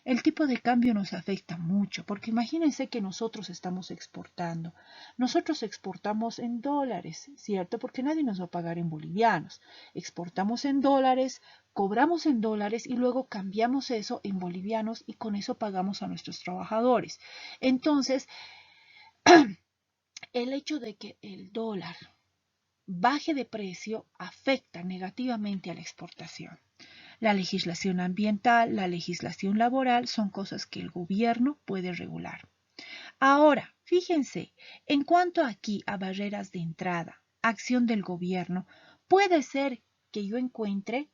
El tipo de cambio nos afecta mucho, porque imagínense que nosotros estamos exportando. Nosotros exportamos en dólares, ¿cierto? Porque nadie nos va a pagar en bolivianos. Exportamos en dólares, cobramos en dólares y luego cambiamos eso en bolivianos y con eso pagamos a nuestros trabajadores. Entonces, El hecho de que el dólar baje de precio afecta negativamente a la exportación. La legislación ambiental, la legislación laboral son cosas que el gobierno puede regular. Ahora, fíjense, en cuanto aquí a barreras de entrada, acción del gobierno, puede ser que yo encuentre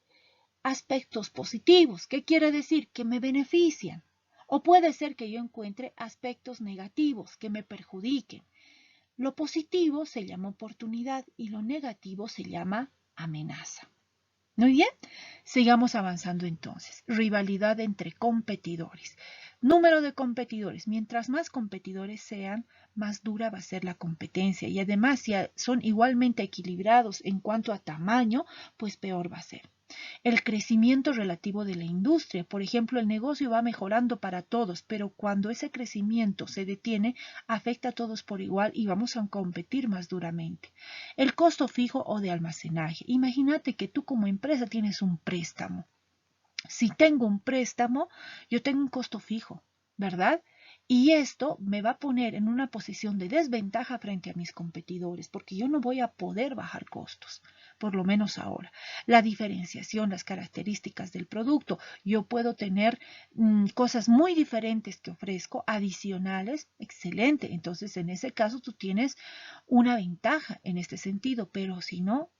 aspectos positivos. ¿Qué quiere decir? Que me benefician. O puede ser que yo encuentre aspectos negativos que me perjudiquen. Lo positivo se llama oportunidad y lo negativo se llama amenaza. Muy bien, sigamos avanzando entonces. Rivalidad entre competidores. Número de competidores. Mientras más competidores sean, más dura va a ser la competencia. Y además, si son igualmente equilibrados en cuanto a tamaño, pues peor va a ser. El crecimiento relativo de la industria. Por ejemplo, el negocio va mejorando para todos, pero cuando ese crecimiento se detiene, afecta a todos por igual y vamos a competir más duramente. El costo fijo o de almacenaje. Imagínate que tú como empresa tienes un préstamo. Si tengo un préstamo, yo tengo un costo fijo, ¿verdad? Y esto me va a poner en una posición de desventaja frente a mis competidores, porque yo no voy a poder bajar costos, por lo menos ahora. La diferenciación, las características del producto. Yo puedo tener cosas muy diferentes que ofrezco, adicionales, excelente. Entonces, en ese caso, tú tienes una ventaja en este sentido, pero si no,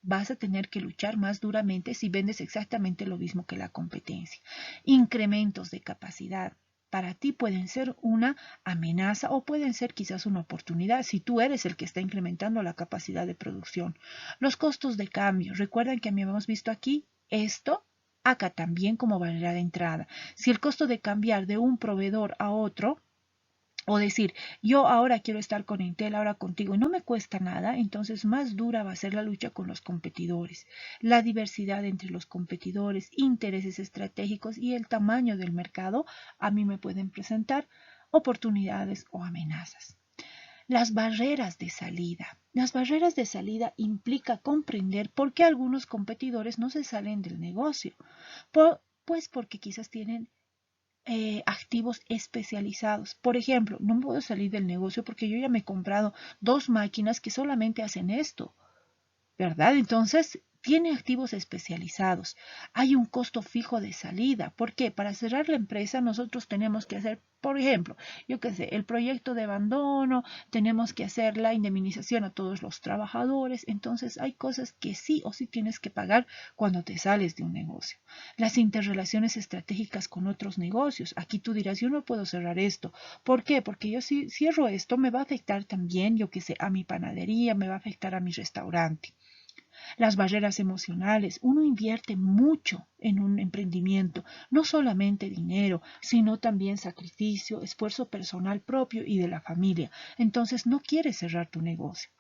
vas a tener que luchar más duramente si vendes exactamente lo mismo que la competencia. Incrementos de capacidad. Para ti pueden ser una amenaza o pueden ser quizás una oportunidad si tú eres el que está incrementando la capacidad de producción. Los costos de cambio. Recuerden que habíamos visto aquí esto acá también como barrera de entrada. Si el costo de cambiar de un proveedor a otro o decir, yo ahora quiero estar con Intel, ahora contigo, y no me cuesta nada, entonces más dura va a ser la lucha con los competidores. La diversidad entre los competidores, intereses estratégicos y el tamaño del mercado a mí me pueden presentar oportunidades o amenazas. Las barreras de salida. Las barreras de salida implica comprender por qué algunos competidores no se salen del negocio. Pues porque quizás tienen activos especializados. Por ejemplo, no puedo salir del negocio porque yo ya me he comprado 2 máquinas que solamente hacen esto. ¿Verdad? Entonces, tiene activos especializados. Hay un costo fijo de salida. ¿Por qué? Para cerrar la empresa nosotros tenemos que hacer, por ejemplo, yo qué sé, el proyecto de abandono, tenemos que hacer la indemnización a todos los trabajadores. Entonces, hay cosas que sí o sí tienes que pagar cuando te sales de un negocio. Las interrelaciones estratégicas con otros negocios. Aquí tú dirás, yo no puedo cerrar esto. ¿Por qué? Porque yo si cierro esto me va a afectar también, yo qué sé, a mi panadería, me va a afectar a mi restaurante. Las barreras emocionales. Uno invierte mucho en un emprendimiento, no solamente dinero, sino también sacrificio, esfuerzo personal propio y de la familia. Entonces no quieres cerrar tu negocio.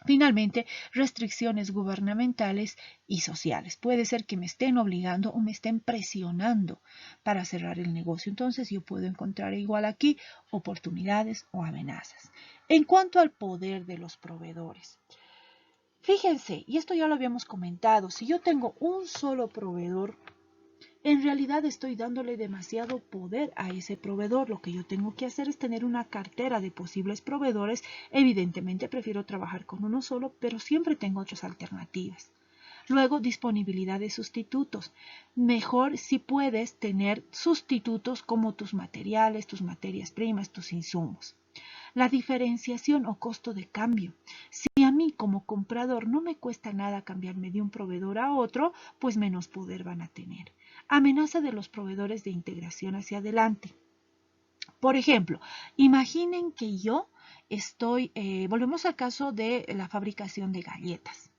Finalmente, restricciones gubernamentales y sociales. Puede ser que me estén obligando o me estén presionando para cerrar el negocio. Entonces yo puedo encontrar igual aquí oportunidades o amenazas. En cuanto al poder de los proveedores. Fíjense, y esto ya lo habíamos comentado, si yo tengo un solo proveedor, en realidad estoy dándole demasiado poder a ese proveedor. Lo que yo tengo que hacer es tener una cartera de posibles proveedores. Evidentemente prefiero trabajar con uno solo, pero siempre tengo otras alternativas. Luego, disponibilidad de sustitutos. Mejor si puedes tener sustitutos como tus materiales, tus materias primas, tus insumos. La diferenciación o costo de cambio. Si a mí como comprador no me cuesta nada cambiarme de un proveedor a otro, pues menos poder van a tener. Amenaza de los proveedores de integración hacia adelante. Por ejemplo, imaginen que yo volvemos al caso de la fabricación de galletas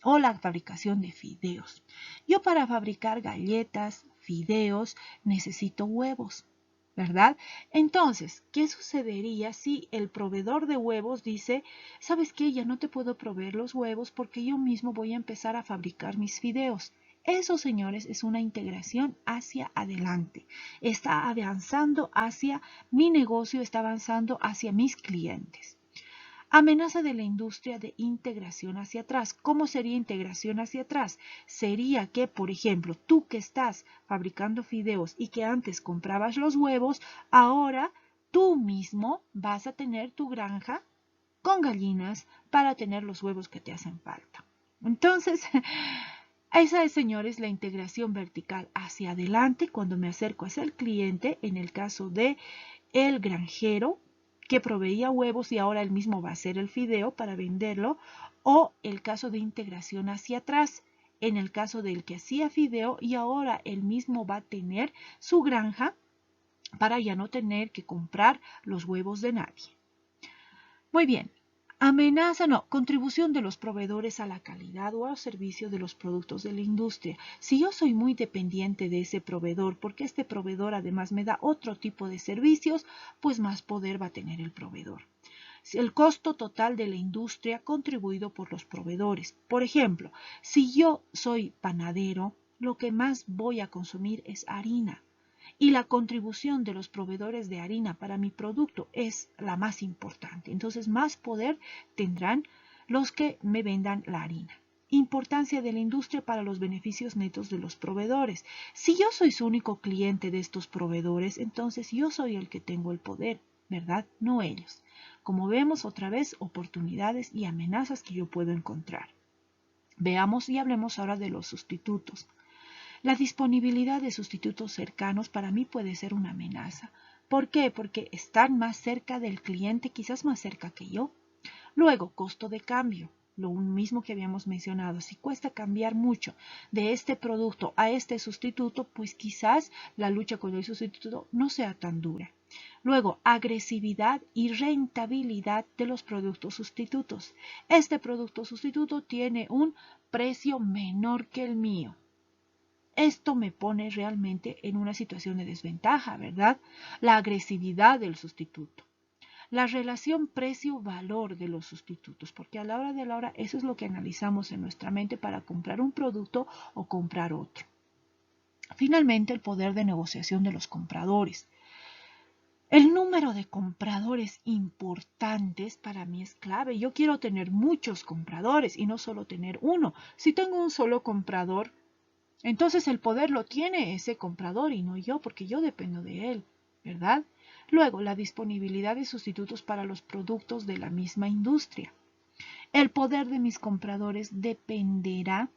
o la fabricación de fideos. Yo para fabricar galletas, fideos, necesito huevos. ¿Verdad? Entonces, ¿qué sucedería si el proveedor de huevos dice, ¿sabes qué? Ya no te puedo proveer los huevos porque yo mismo voy a empezar a fabricar mis fideos? Eso, señores, es una integración hacia adelante. Está avanzando hacia mi negocio, está avanzando hacia mis clientes. Amenaza de la industria de integración hacia atrás. ¿Cómo sería integración hacia atrás? Sería que, por ejemplo, tú que estás fabricando fideos y que antes comprabas los huevos, ahora tú mismo vas a tener tu granja con gallinas para tener los huevos que te hacen falta. Entonces, esa es, señores, la integración vertical hacia adelante cuando me acerco hacia el cliente, en el caso de el granjero que proveía huevos y ahora él mismo va a hacer el fideo para venderlo, o el caso de integración hacia atrás, en el caso del que hacía fideo y ahora él mismo va a tener su granja para ya no tener que comprar los huevos de nadie. Muy bien. Contribución de los proveedores a la calidad o al servicio de los productos de la industria. Si yo soy muy dependiente de ese proveedor, porque este proveedor además me da otro tipo de servicios, pues más poder va a tener el proveedor. El costo total de la industria contribuido por los proveedores. Por ejemplo, si yo soy panadero, lo que más voy a consumir es harina. Y la contribución de los proveedores de harina para mi producto es la más importante. Entonces, más poder tendrán los que me vendan la harina. Importancia de la industria para los beneficios netos de los proveedores. Si yo soy su único cliente de estos proveedores, entonces yo soy el que tengo el poder, ¿verdad? No ellos. Como vemos otra vez, oportunidades y amenazas que yo puedo encontrar. Veamos y hablemos ahora de los sustitutos. La disponibilidad de sustitutos cercanos para mí puede ser una amenaza. ¿Por qué? Porque están más cerca del cliente, quizás más cerca que yo. Luego, costo de cambio. Lo mismo que habíamos mencionado, si cuesta cambiar mucho de este producto a este sustituto, pues quizás la lucha con el sustituto no sea tan dura. Luego, agresividad y rentabilidad de los productos sustitutos. Este producto sustituto tiene un precio menor que el mío. Esto me pone realmente en una situación de desventaja, ¿verdad? La agresividad del sustituto. La relación precio-valor de los sustitutos, porque a la hora de la hora eso es lo que analizamos en nuestra mente para comprar un producto o comprar otro. Finalmente, el poder de negociación de los compradores. El número de compradores importantes para mí es clave. Yo quiero tener muchos compradores y no solo tener uno. Si tengo un solo comprador, entonces el poder lo tiene ese comprador y no yo, porque yo dependo de él, ¿verdad? Luego, la disponibilidad de sustitutos para los productos de la misma industria. El poder de mis compradores dependerá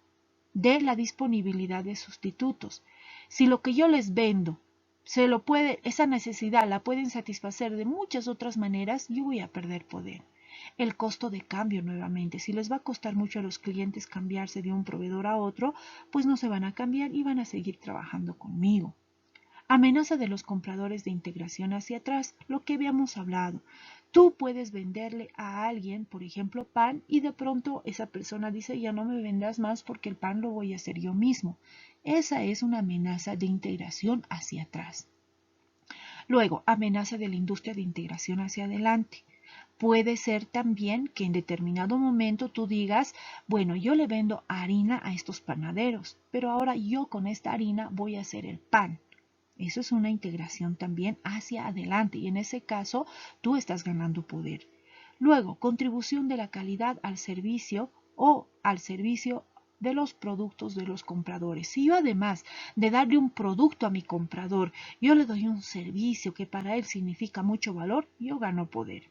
de la disponibilidad de sustitutos. Si lo que yo les vendo esa necesidad la pueden satisfacer de muchas otras maneras, yo voy a perder poder. El costo de cambio nuevamente. Si les va a costar mucho a los clientes cambiarse de un proveedor a otro, pues no se van a cambiar y van a seguir trabajando conmigo. Amenaza de los compradores de integración hacia atrás, lo que habíamos hablado. Tú puedes venderle a alguien, por ejemplo, pan, y de pronto esa persona dice, ya no me vendas más porque el pan lo voy a hacer yo mismo. Esa es una amenaza de integración hacia atrás. Luego, amenaza de la industria de integración hacia adelante. Puede ser también que en determinado momento tú digas, bueno, yo le vendo harina a estos panaderos, pero ahora yo con esta harina voy a hacer el pan. Eso es una integración también hacia adelante y en ese caso tú estás ganando poder. Luego, contribución de la calidad al servicio o al servicio de los productos de los compradores. Si yo además de darle un producto a mi comprador, yo le doy un servicio que para él significa mucho valor, yo gano poder.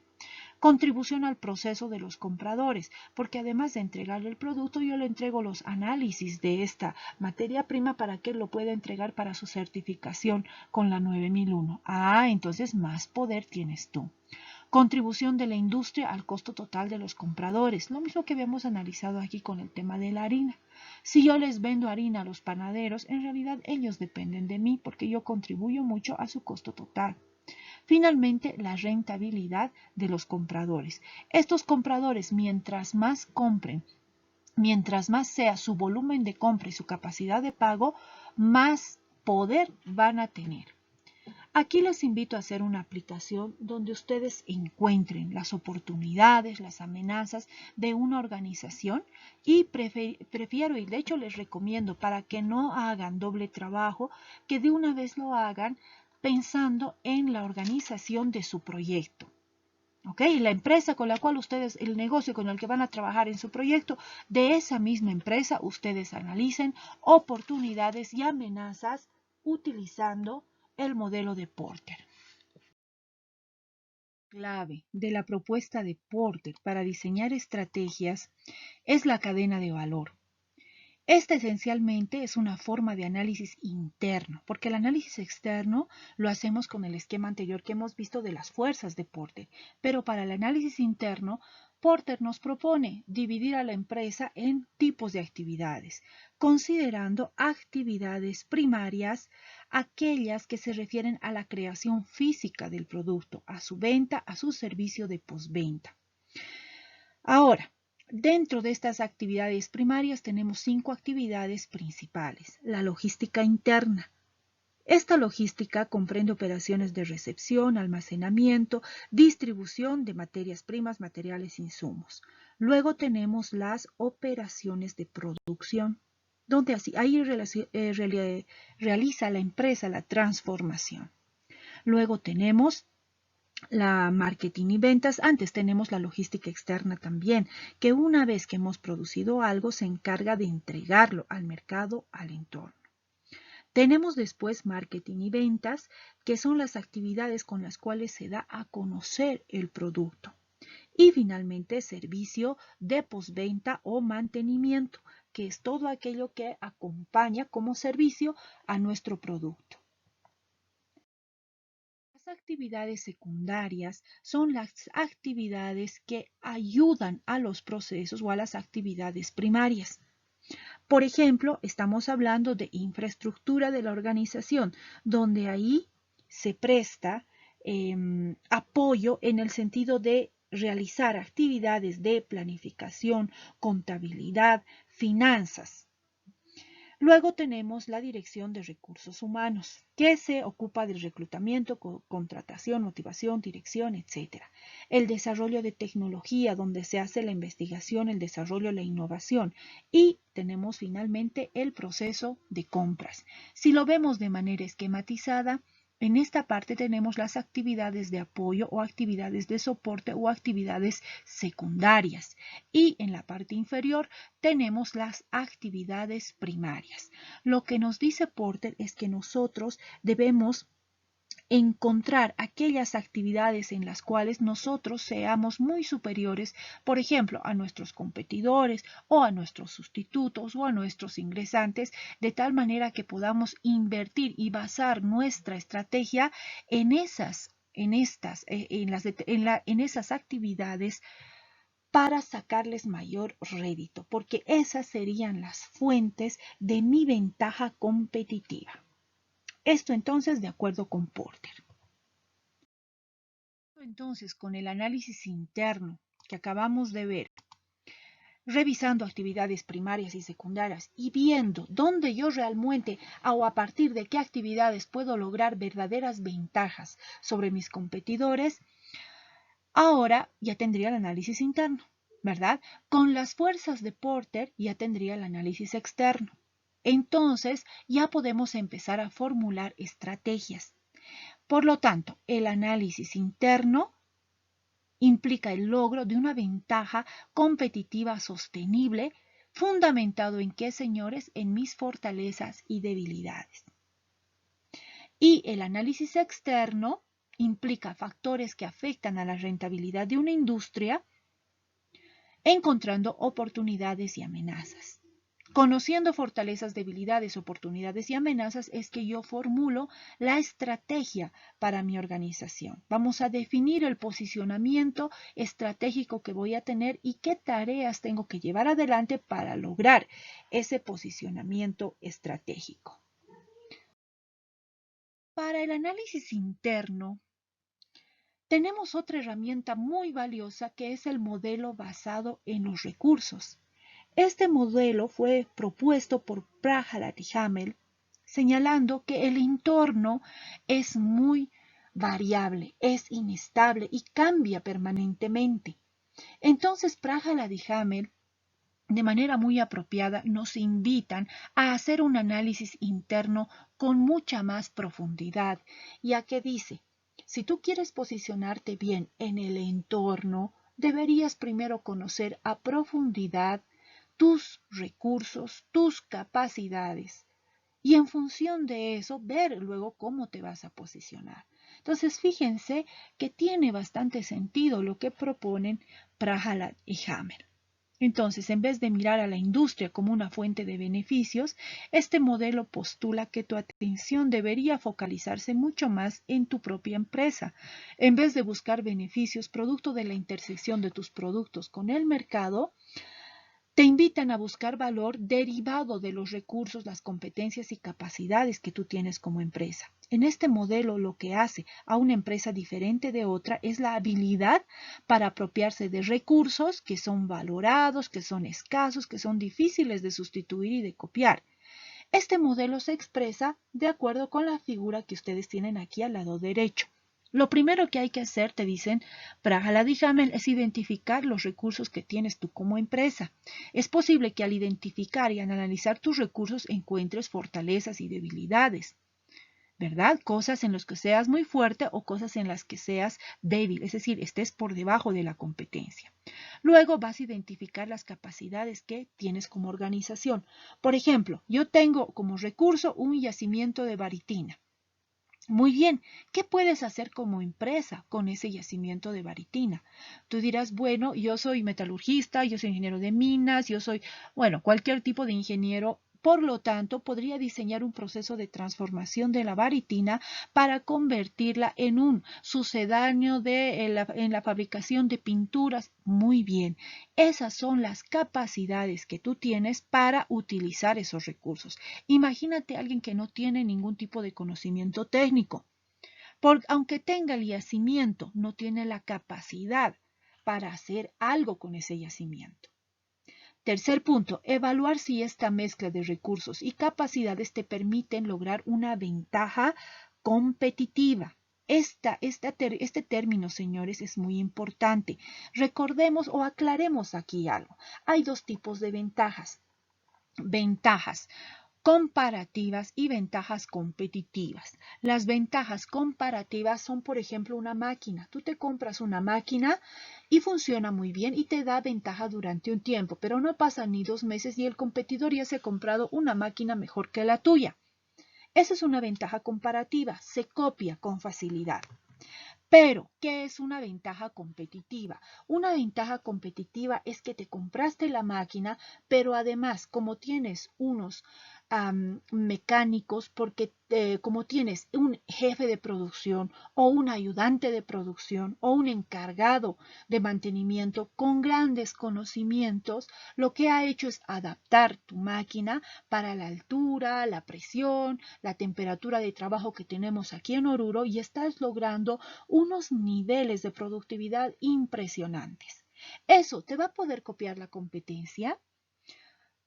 Contribución al proceso de los compradores, porque además de entregarle el producto, yo le entrego los análisis de esta materia prima para que él lo pueda entregar para su certificación con la 9001. Entonces más poder tienes tú. Contribución de la industria al costo total de los compradores, lo mismo que habíamos analizado aquí con el tema de la harina. Si yo les vendo harina a los panaderos, en realidad ellos dependen de mí porque yo contribuyo mucho a su costo total. Finalmente, la rentabilidad de los compradores. Estos compradores, mientras más compren, mientras más sea su volumen de compra y su capacidad de pago, más poder van a tener. Aquí les invito a hacer una aplicación donde ustedes encuentren las oportunidades, las amenazas de una organización y prefiero y de hecho les recomiendo para que no hagan doble trabajo, que de una vez lo hagan pensando en la organización de su proyecto. ¿Ok? La empresa con la cual ustedes, el negocio con el que van a trabajar en su proyecto, de esa misma empresa ustedes analicen oportunidades y amenazas utilizando el modelo de Porter. clave de la propuesta de Porter para diseñar estrategias es la cadena de valor. Esta esencialmente es una forma de análisis interno, porque el análisis externo lo hacemos con el esquema anterior que hemos visto de las fuerzas de Porter, pero para el análisis interno, Porter nos propone dividir a la empresa en tipos de actividades, considerando actividades primarias, aquellas que se refieren a la creación física del producto, a su venta, a su servicio de postventa. Ahora, dentro de estas actividades primarias tenemos 5 actividades principales. La logística interna. Esta logística comprende operaciones de recepción, almacenamiento, distribución de materias primas, materiales, insumos. Luego tenemos las operaciones de producción, donde ahí realiza la empresa la transformación. Luego tenemos la marketing y ventas. Antes tenemos la logística externa también, que una vez que hemos producido algo se encarga de entregarlo al mercado, al entorno. Tenemos después marketing y ventas, que son las actividades con las cuales se da a conocer el producto. Y finalmente servicio de postventa o mantenimiento, que es todo aquello que acompaña como servicio a nuestro producto. Las actividades secundarias son las actividades que ayudan a los procesos o a las actividades primarias. Por ejemplo, estamos hablando de infraestructura de la organización, donde ahí se presta apoyo en el sentido de realizar actividades de planificación, contabilidad, finanzas. Luego tenemos la Dirección de Recursos Humanos, que se ocupa del reclutamiento, contratación, motivación, dirección, etc. El desarrollo de tecnología, donde se hace la investigación, el desarrollo, la innovación. Y tenemos finalmente el proceso de compras. Si lo vemos de manera esquematizada, en esta parte tenemos las actividades de apoyo o actividades de soporte o actividades secundarias. Y en la parte inferior tenemos las actividades primarias. Lo que nos dice Porter es que nosotros debemos encontrar aquellas actividades en las cuales nosotros seamos muy superiores, por ejemplo, a nuestros competidores o a nuestros sustitutos o a nuestros ingresantes, de tal manera que podamos invertir y basar nuestra estrategia en esas actividades para sacarles mayor rédito, porque esas serían las fuentes de mi ventaja competitiva. Esto entonces de acuerdo con Porter. Entonces, con el análisis interno que acabamos de ver, revisando actividades primarias y secundarias y viendo dónde yo realmente o a partir de qué actividades puedo lograr verdaderas ventajas sobre mis competidores, ahora ya tendría el análisis interno, ¿verdad? Con las fuerzas de Porter ya tendría el análisis externo. Entonces ya podemos empezar a formular estrategias. Por lo tanto, el análisis interno implica el logro de una ventaja competitiva sostenible, fundamentado en qué, señores, en mis fortalezas y debilidades. Y el análisis externo implica factores que afectan a la rentabilidad de una industria, encontrando oportunidades y amenazas. Conociendo fortalezas, debilidades, oportunidades y amenazas es que yo formulo la estrategia para mi organización. Vamos a definir el posicionamiento estratégico que voy a tener y qué tareas tengo que llevar adelante para lograr ese posicionamiento estratégico. Para el análisis interno, tenemos otra herramienta muy valiosa que es el modelo basado en los recursos. Este modelo fue propuesto por Prahalat y Hamel, señalando que el entorno es muy variable, es inestable y cambia permanentemente. Entonces, Prahalat y Hamel, de manera muy apropiada, nos invitan a hacer un análisis interno con mucha más profundidad, ya que dice, si tú quieres posicionarte bien en el entorno, deberías primero conocer a profundidad tus recursos, tus capacidades y en función de eso ver luego cómo te vas a posicionar. Entonces, fíjense que tiene bastante sentido lo que proponen Prahalad y Hammer. Entonces, en vez de mirar a la industria como una fuente de beneficios, este modelo postula que tu atención debería focalizarse mucho más en tu propia empresa. En vez de buscar beneficios producto de la intersección de tus productos con el mercado, te invitan a buscar valor derivado de los recursos, las competencias y capacidades que tú tienes como empresa. En este modelo, lo que hace a una empresa diferente de otra es la habilidad para apropiarse de recursos que son valorados, que son escasos, que son difíciles de sustituir y de copiar. Este modelo se expresa de acuerdo con la figura que ustedes tienen aquí al lado derecho. Lo primero que hay que hacer, te dicen Prahalad y Hammer, es identificar los recursos que tienes tú como empresa. Es posible que al identificar y analizar tus recursos encuentres fortalezas y debilidades, ¿verdad? Cosas en las que seas muy fuerte o cosas en las que seas débil, es decir, estés por debajo de la competencia. Luego vas a identificar las capacidades que tienes como organización. Por ejemplo, yo tengo como recurso un yacimiento de baritina. Muy bien, ¿qué puedes hacer como empresa con ese yacimiento de baritina? Tú dirás, bueno, yo soy metalurgista, yo soy ingeniero de minas, yo soy, bueno, cualquier tipo de ingeniero. Por lo tanto, podría diseñar un proceso de transformación de la baritina para convertirla en un sucedáneo en la fabricación de pinturas. Muy bien, esas son las capacidades que tú tienes para utilizar esos recursos. Imagínate a alguien que no tiene ningún tipo de conocimiento técnico, porque aunque tenga el yacimiento, no tiene la capacidad para hacer algo con ese yacimiento. Tercer punto, evaluar si esta mezcla de recursos y capacidades te permiten lograr una ventaja competitiva. Este término, señores, es muy importante. Recordemos o aclaremos aquí algo. Hay dos tipos de ventajas. Ventajas comparativas y ventajas competitivas. Las ventajas comparativas son, por ejemplo, una máquina. Tú te compras una máquina y funciona muy bien y te da ventaja durante un tiempo, pero no pasan ni 2 meses y el competidor ya se ha comprado una máquina mejor que la tuya. Esa es una ventaja comparativa, se copia con facilidad. Pero, ¿qué es una ventaja competitiva? Una ventaja competitiva es que te compraste la máquina, pero además, como tienes unos mecánicos, porque como tienes un jefe de producción o un ayudante de producción o un encargado de mantenimiento con grandes conocimientos, lo que ha hecho es adaptar tu máquina para la altura, la presión, la temperatura de trabajo que tenemos aquí en Oruro y estás logrando unos niveles de productividad impresionantes. ¿Eso te va a poder copiar la competencia?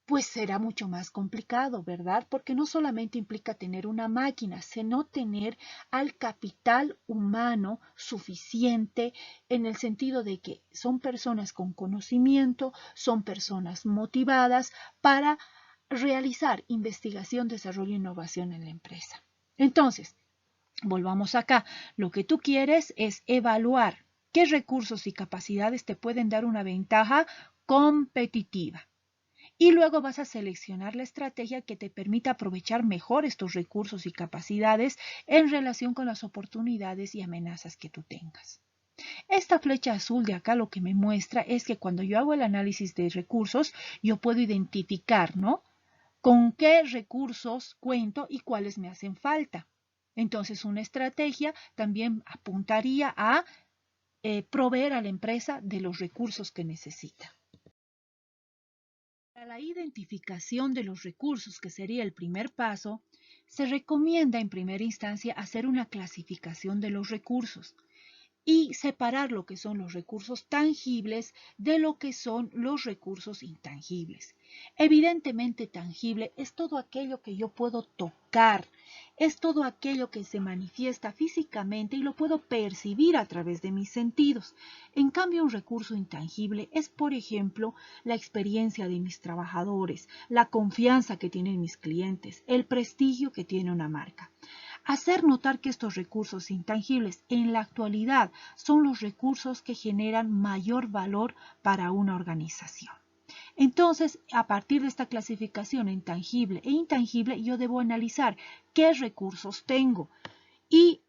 Pues será mucho más complicado, ¿verdad? Porque no solamente implica tener una máquina, sino tener al capital humano suficiente en el sentido de que son personas con conocimiento, son personas motivadas para realizar investigación, desarrollo e innovación en la empresa. Entonces, volvamos acá. Lo que tú quieres es evaluar qué recursos y capacidades te pueden dar una ventaja competitiva. Y luego vas a seleccionar la estrategia que te permita aprovechar mejor estos recursos y capacidades en relación con las oportunidades y amenazas que tú tengas. Esta flecha azul de acá lo que me muestra es que cuando yo hago el análisis de recursos, yo puedo identificar, ¿no? Con qué recursos cuento y cuáles me hacen falta. Entonces, una estrategia también apuntaría a proveer a la empresa de los recursos que necesita. Para la identificación de los recursos, que sería el primer paso, se recomienda en primera instancia hacer una clasificación de los recursos y separar lo que son los recursos tangibles de lo que son los recursos intangibles. Evidentemente tangible es todo aquello que yo puedo tocar, es todo aquello que se manifiesta físicamente y lo puedo percibir a través de mis sentidos. En cambio, un recurso intangible es, por ejemplo, la experiencia de mis trabajadores, la confianza que tienen mis clientes, el prestigio que tiene una marca. Hacer notar que estos recursos intangibles en la actualidad son los recursos que generan mayor valor para una organización. Entonces, a partir de esta clasificación en tangible e intangible, yo debo analizar qué recursos tengo y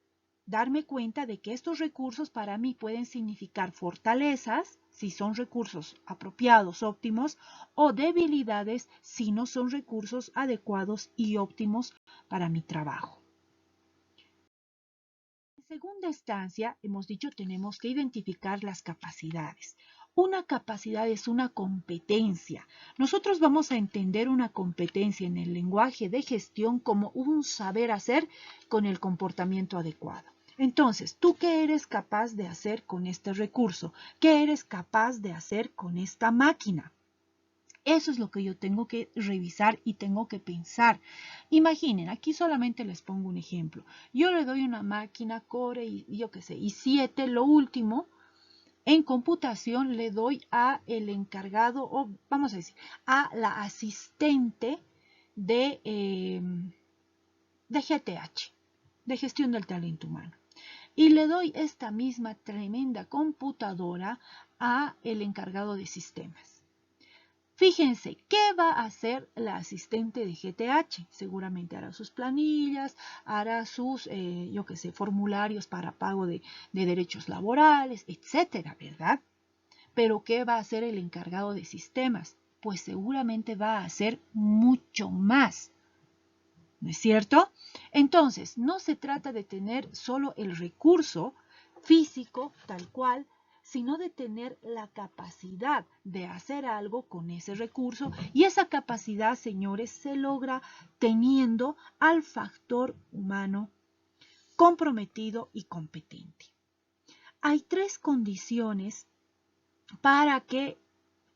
darme cuenta de que estos recursos para mí pueden significar fortalezas, si son recursos apropiados, óptimos, o debilidades, si no son recursos adecuados y óptimos para mi trabajo. En segunda instancia, hemos dicho, tenemos que identificar las capacidades. Una capacidad es una competencia. Nosotros vamos a entender una competencia en el lenguaje de gestión como un saber hacer con el comportamiento adecuado. Entonces, ¿tú qué eres capaz de hacer con este recurso? ¿Qué eres capaz de hacer con esta máquina? Eso es lo que yo tengo que revisar y tengo que pensar. Imaginen, aquí solamente les pongo un ejemplo. Yo le doy una máquina Core y yo qué sé, y 7, lo último. En computación le doy a el encargado, o vamos a decir, a la asistente de GTH, de gestión del talento humano. Y le doy esta misma tremenda computadora a el encargado de sistemas. Fíjense, ¿qué va a hacer la asistente de GTH? Seguramente hará sus planillas, hará sus, yo qué sé, formularios para pago de derechos laborales, etcétera, ¿verdad? Pero ¿qué va a hacer el encargado de sistemas? Pues seguramente va a hacer mucho más, ¿no es cierto? Entonces, no se trata de tener solo el recurso físico tal cual, sino de tener la capacidad de hacer algo con ese recurso. Y esa capacidad, señores, se logra teniendo al factor humano comprometido y competente. Hay 3 condiciones para que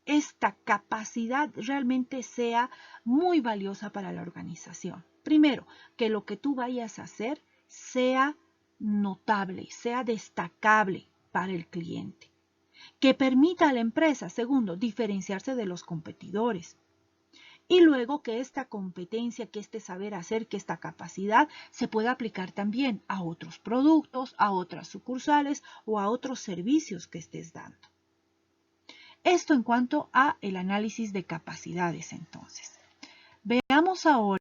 esta capacidad realmente sea muy valiosa para la organización. Primero, que lo que tú vayas a hacer sea notable, sea destacable para el cliente. Que permita a la empresa, segundo, diferenciarse de los competidores. Y luego que esta competencia, que este saber hacer, que esta capacidad se pueda aplicar también a otros productos, a otras sucursales o a otros servicios que estés dando. Esto en cuanto a el análisis de capacidades, entonces. Veamos ahora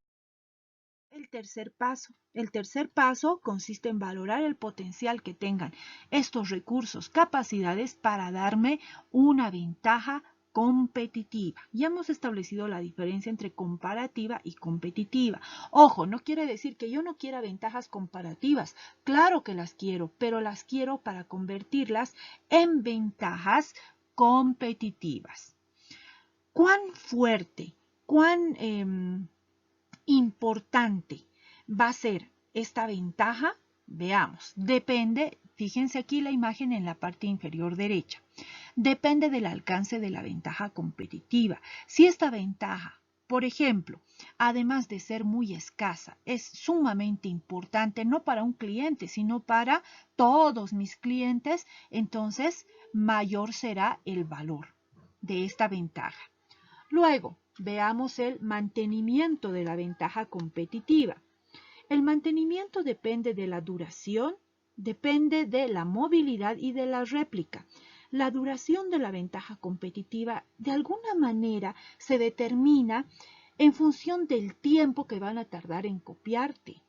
el tercer paso. El tercer paso consiste en valorar el potencial que tengan estos recursos, capacidades para darme una ventaja competitiva. Ya hemos establecido la diferencia entre comparativa y competitiva. Ojo, no quiere decir que yo no quiera ventajas comparativas. Claro que las quiero, pero las quiero para convertirlas en ventajas competitivas. ¿Cuán fuerte, cuán importante va a ser esta ventaja? Veamos, depende, fíjense aquí la imagen en la parte inferior derecha, depende del alcance de la ventaja competitiva. Si esta ventaja, por ejemplo, además de ser muy escasa, es sumamente importante, no para un cliente, sino para todos mis clientes, entonces mayor será el valor de esta ventaja. Luego, veamos el mantenimiento de la ventaja competitiva. El mantenimiento depende de la duración, depende de la movilidad y de la réplica. La duración de la ventaja competitiva de alguna manera se determina en función del tiempo que van a tardar en copiarte,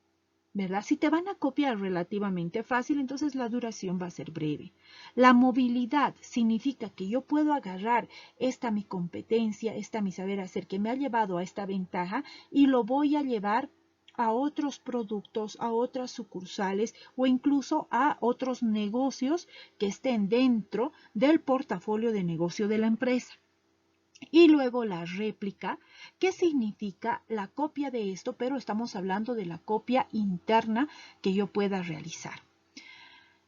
¿verdad? Si te van a copiar relativamente fácil, entonces la duración va a ser breve. La movilidad significa que yo puedo agarrar esta mi competencia, esta mi saber hacer que me ha llevado a esta ventaja y lo voy a llevar a otros productos, a otras sucursales o incluso a otros negocios que estén dentro del portafolio de negocio de la empresa. Y luego la réplica, que significa la copia de esto, pero estamos hablando de la copia interna que yo pueda realizar.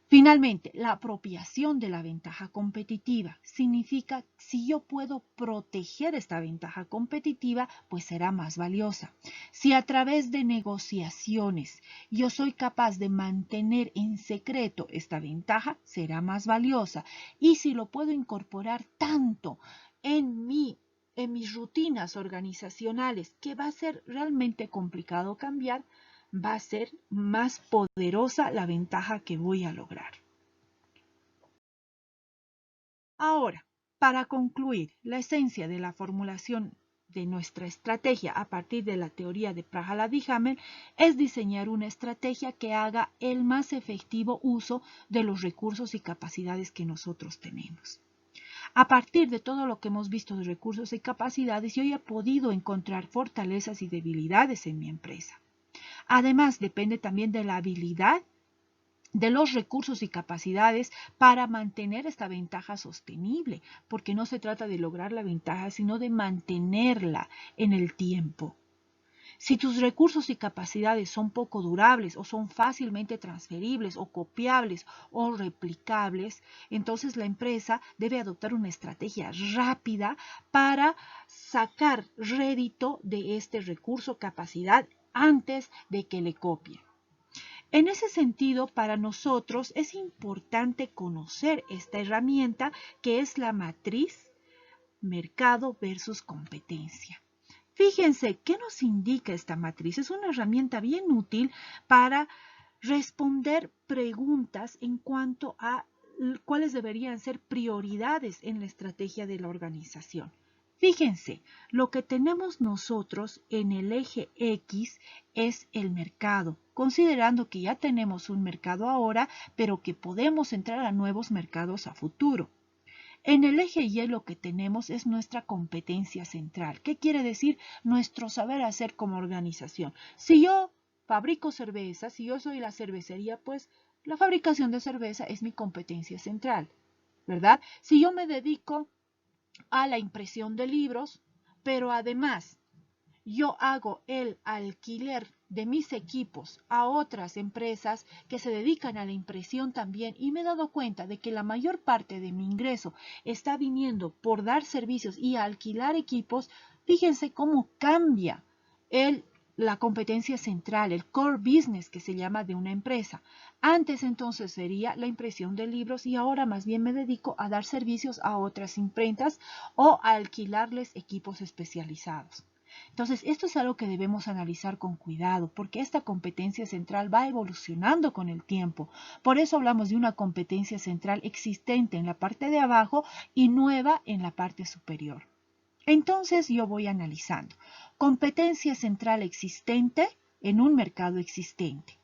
Finalmente, la apropiación de la ventaja competitiva significa si yo puedo proteger esta ventaja competitiva, pues será más valiosa. Si a través de negociaciones yo soy capaz de mantener en secreto esta ventaja, será más valiosa. Y si lo puedo incorporar tanto en mis rutinas organizacionales, que va a ser realmente complicado cambiar, va a ser más poderosa la ventaja que voy a lograr. Ahora, para concluir, la esencia de la formulación de nuestra estrategia a partir de la teoría de Prahalad-Hamel es diseñar una estrategia que haga el más efectivo uso de los recursos y capacidades que nosotros tenemos. A partir de todo lo que hemos visto de recursos y capacidades, yo ya he podido encontrar fortalezas y debilidades en mi empresa. Además, depende también de la habilidad de los recursos y capacidades para mantener esta ventaja sostenible, porque no se trata de lograr la ventaja, sino de mantenerla en el tiempo. Si tus recursos y capacidades son poco durables o son fácilmente transferibles o copiables o replicables, entonces la empresa debe adoptar una estrategia rápida para sacar rédito de este recurso o capacidad antes de que le copien. En ese sentido, para nosotros es importante conocer esta herramienta que es la matriz mercado versus competencia. Fíjense, ¿qué nos indica esta matriz? Es una herramienta bien útil para responder preguntas en cuanto a cuáles deberían ser prioridades en la estrategia de la organización. Fíjense, lo que tenemos nosotros en el eje X es el mercado, considerando que ya tenemos un mercado ahora, pero que podemos entrar a nuevos mercados a futuro. En el eje Y lo que tenemos es nuestra competencia central. ¿Qué quiere decir? Nuestro saber hacer como organización. Si yo fabrico cerveza, si yo soy la cervecería, pues la fabricación de cerveza es mi competencia central, ¿verdad? Si yo me dedico a la impresión de libros, pero además yo hago el alquiler de mis equipos a otras empresas que se dedican a la impresión también y me he dado cuenta de que la mayor parte de mi ingreso está viniendo por dar servicios y alquilar equipos. Fíjense cómo cambia la competencia central, el core business que se llama de una empresa. Antes entonces sería la impresión de libros y ahora más bien me dedico a dar servicios a otras imprentas o a alquilarles equipos especializados. Entonces, esto es algo que debemos analizar con cuidado, porque esta competencia central va evolucionando con el tiempo. Por eso hablamos de una competencia central existente en la parte de abajo y nueva en la parte superior. Entonces, yo voy analizando. Competencia central existente en un mercado existente.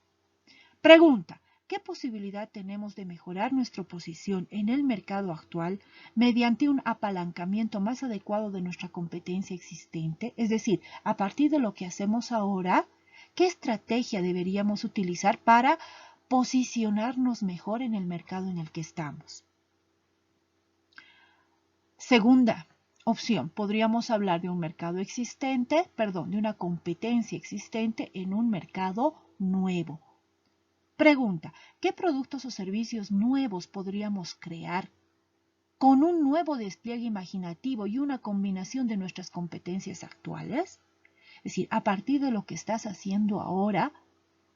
Pregunta: ¿qué posibilidad tenemos de mejorar nuestra posición en el mercado actual mediante un apalancamiento más adecuado de nuestra competencia existente? Es decir, a partir de lo que hacemos ahora, ¿qué estrategia deberíamos utilizar para posicionarnos mejor en el mercado en el que estamos? Segunda opción, podríamos hablar de un mercado existente, de una competencia existente en un mercado nuevo. Pregunta: ¿qué productos o servicios nuevos podríamos crear con un nuevo despliegue imaginativo y una combinación de nuestras competencias actuales? Es decir, a partir de lo que estás haciendo ahora,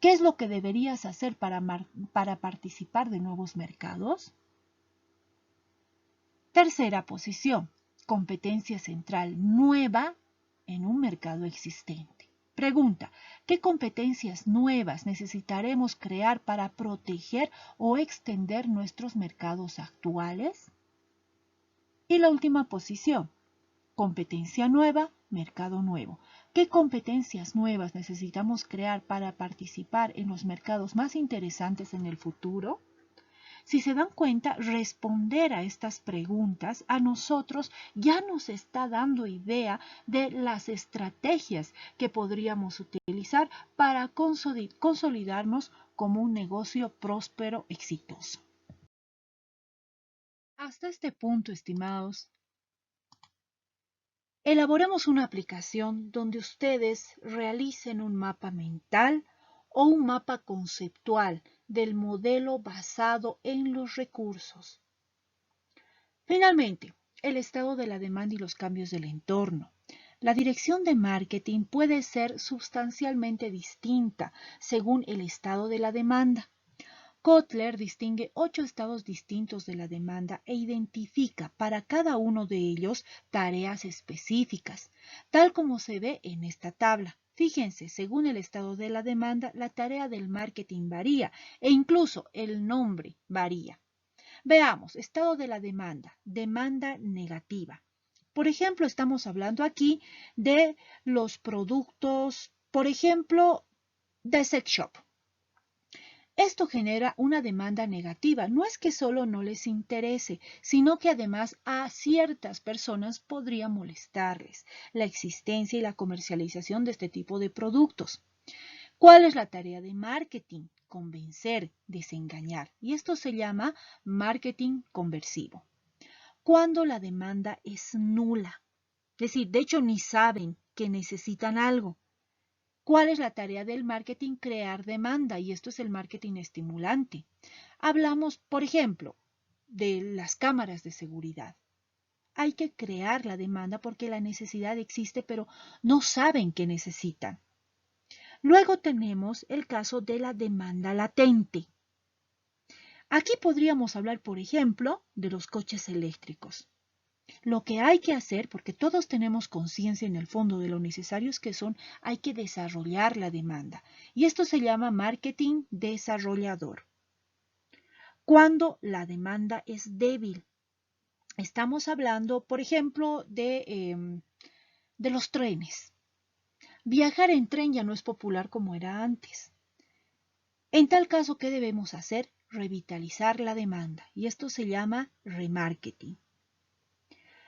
¿qué es lo que deberías hacer para participar de nuevos mercados? Tercera posición, competencia central nueva en un mercado existente. Pregunta: ¿qué competencias nuevas necesitaremos crear para proteger o extender nuestros mercados actuales? Y la última posición, competencia nueva, mercado nuevo. ¿Qué competencias nuevas necesitamos crear para participar en los mercados más interesantes en el futuro? Si se dan cuenta, responder a estas preguntas a nosotros ya nos está dando idea de las estrategias que podríamos utilizar para consolidarnos como un negocio próspero, exitoso. Hasta este punto, estimados, elaboremos una aplicación donde ustedes realicen un mapa mental o un mapa conceptual del modelo basado en los recursos. Finalmente, el estado de la demanda y los cambios del entorno. La dirección de marketing puede ser sustancialmente distinta según el estado de la demanda. Kotler distingue 8 estados distintos de la demanda e identifica para cada uno de ellos tareas específicas, tal como se ve en esta tabla. Fíjense, según el estado de la demanda, la tarea del marketing varía e incluso el nombre varía. Veamos, estado de la demanda, demanda negativa. Por ejemplo, estamos hablando aquí de los productos, por ejemplo, de sex shop. Esto genera una demanda negativa. No es que solo no les interese, sino que además a ciertas personas podría molestarles la existencia y la comercialización de este tipo de productos. ¿Cuál es la tarea de marketing? Convencer, desengañar. Y esto se llama marketing conversivo. Cuando la demanda es nula, es decir, de hecho ni saben que necesitan algo. ¿Cuál es la tarea del marketing? Crear demanda, y esto es el marketing estimulante. Hablamos, por ejemplo, de las cámaras de seguridad. Hay que crear la demanda porque la necesidad existe, pero no saben que necesitan. Luego tenemos el caso de la demanda latente. Aquí podríamos hablar, por ejemplo, de los coches eléctricos. Lo que hay que hacer, porque todos tenemos conciencia en el fondo de lo necesarios que son, hay que desarrollar la demanda. Y esto se llama marketing desarrollador. Cuando la demanda es débil, estamos hablando, por ejemplo, de los trenes. Viajar en tren ya no es popular como era antes. En tal caso, ¿qué debemos hacer? Revitalizar la demanda. Y esto se llama remarketing.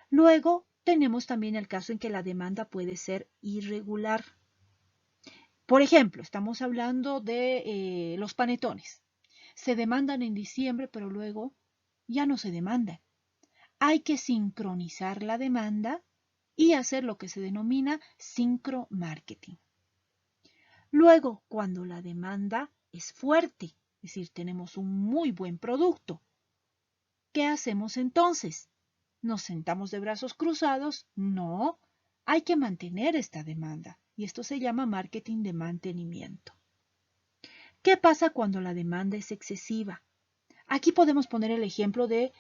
Luego tenemos también el caso en que la demanda puede ser irregular. Por ejemplo, estamos hablando de los panetones. Se demandan en diciembre, pero luego ya no se demandan. Hay que sincronizar la demanda y hacer lo que se denomina sincromarketing. Luego, cuando la demanda es fuerte, es decir, tenemos un muy buen producto, ¿qué hacemos entonces? ¿Nos sentamos de brazos cruzados? No, hay que mantener esta demanda y esto se llama marketing de mantenimiento. ¿Qué pasa cuando la demanda es excesiva? Aquí podemos poner el ejemplo de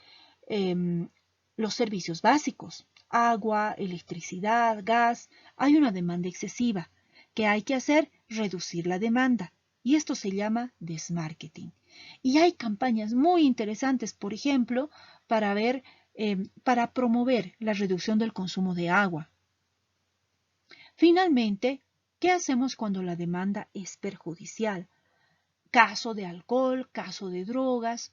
los servicios básicos, agua, electricidad, gas. Hay una demanda excesiva. ¿Qué hay que hacer? Reducir la demanda y esto se llama desmarketing. Y hay campañas muy interesantes, por ejemplo, para promover la reducción del consumo de agua. Finalmente, ¿qué hacemos cuando la demanda es perjudicial? Caso de alcohol, caso de drogas.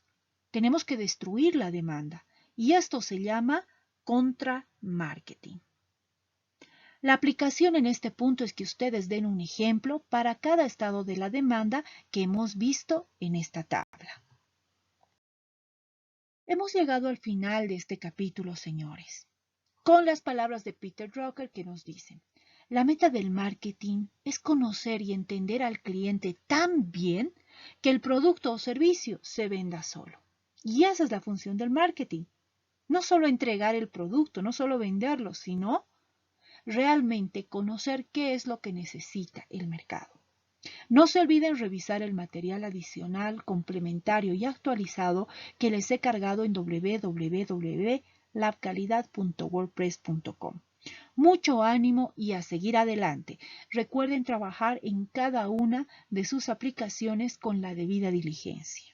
Tenemos que destruir la demanda y esto se llama contra-marketing. La aplicación en este punto es que ustedes den un ejemplo para cada estado de la demanda que hemos visto en esta tabla. Hemos llegado al final de este capítulo, señores, con las palabras de Peter Drucker que nos dicen: la meta del marketing es conocer y entender al cliente tan bien que el producto o servicio se venda solo. Y esa es la función del marketing. No solo entregar el producto, no solo venderlo, sino realmente conocer qué es lo que necesita el mercado. No se olviden revisar el material adicional, complementario y actualizado que les he cargado en www.labcalidad.wordpress.com. Mucho ánimo y a seguir adelante. Recuerden trabajar en cada una de sus aplicaciones con la debida diligencia.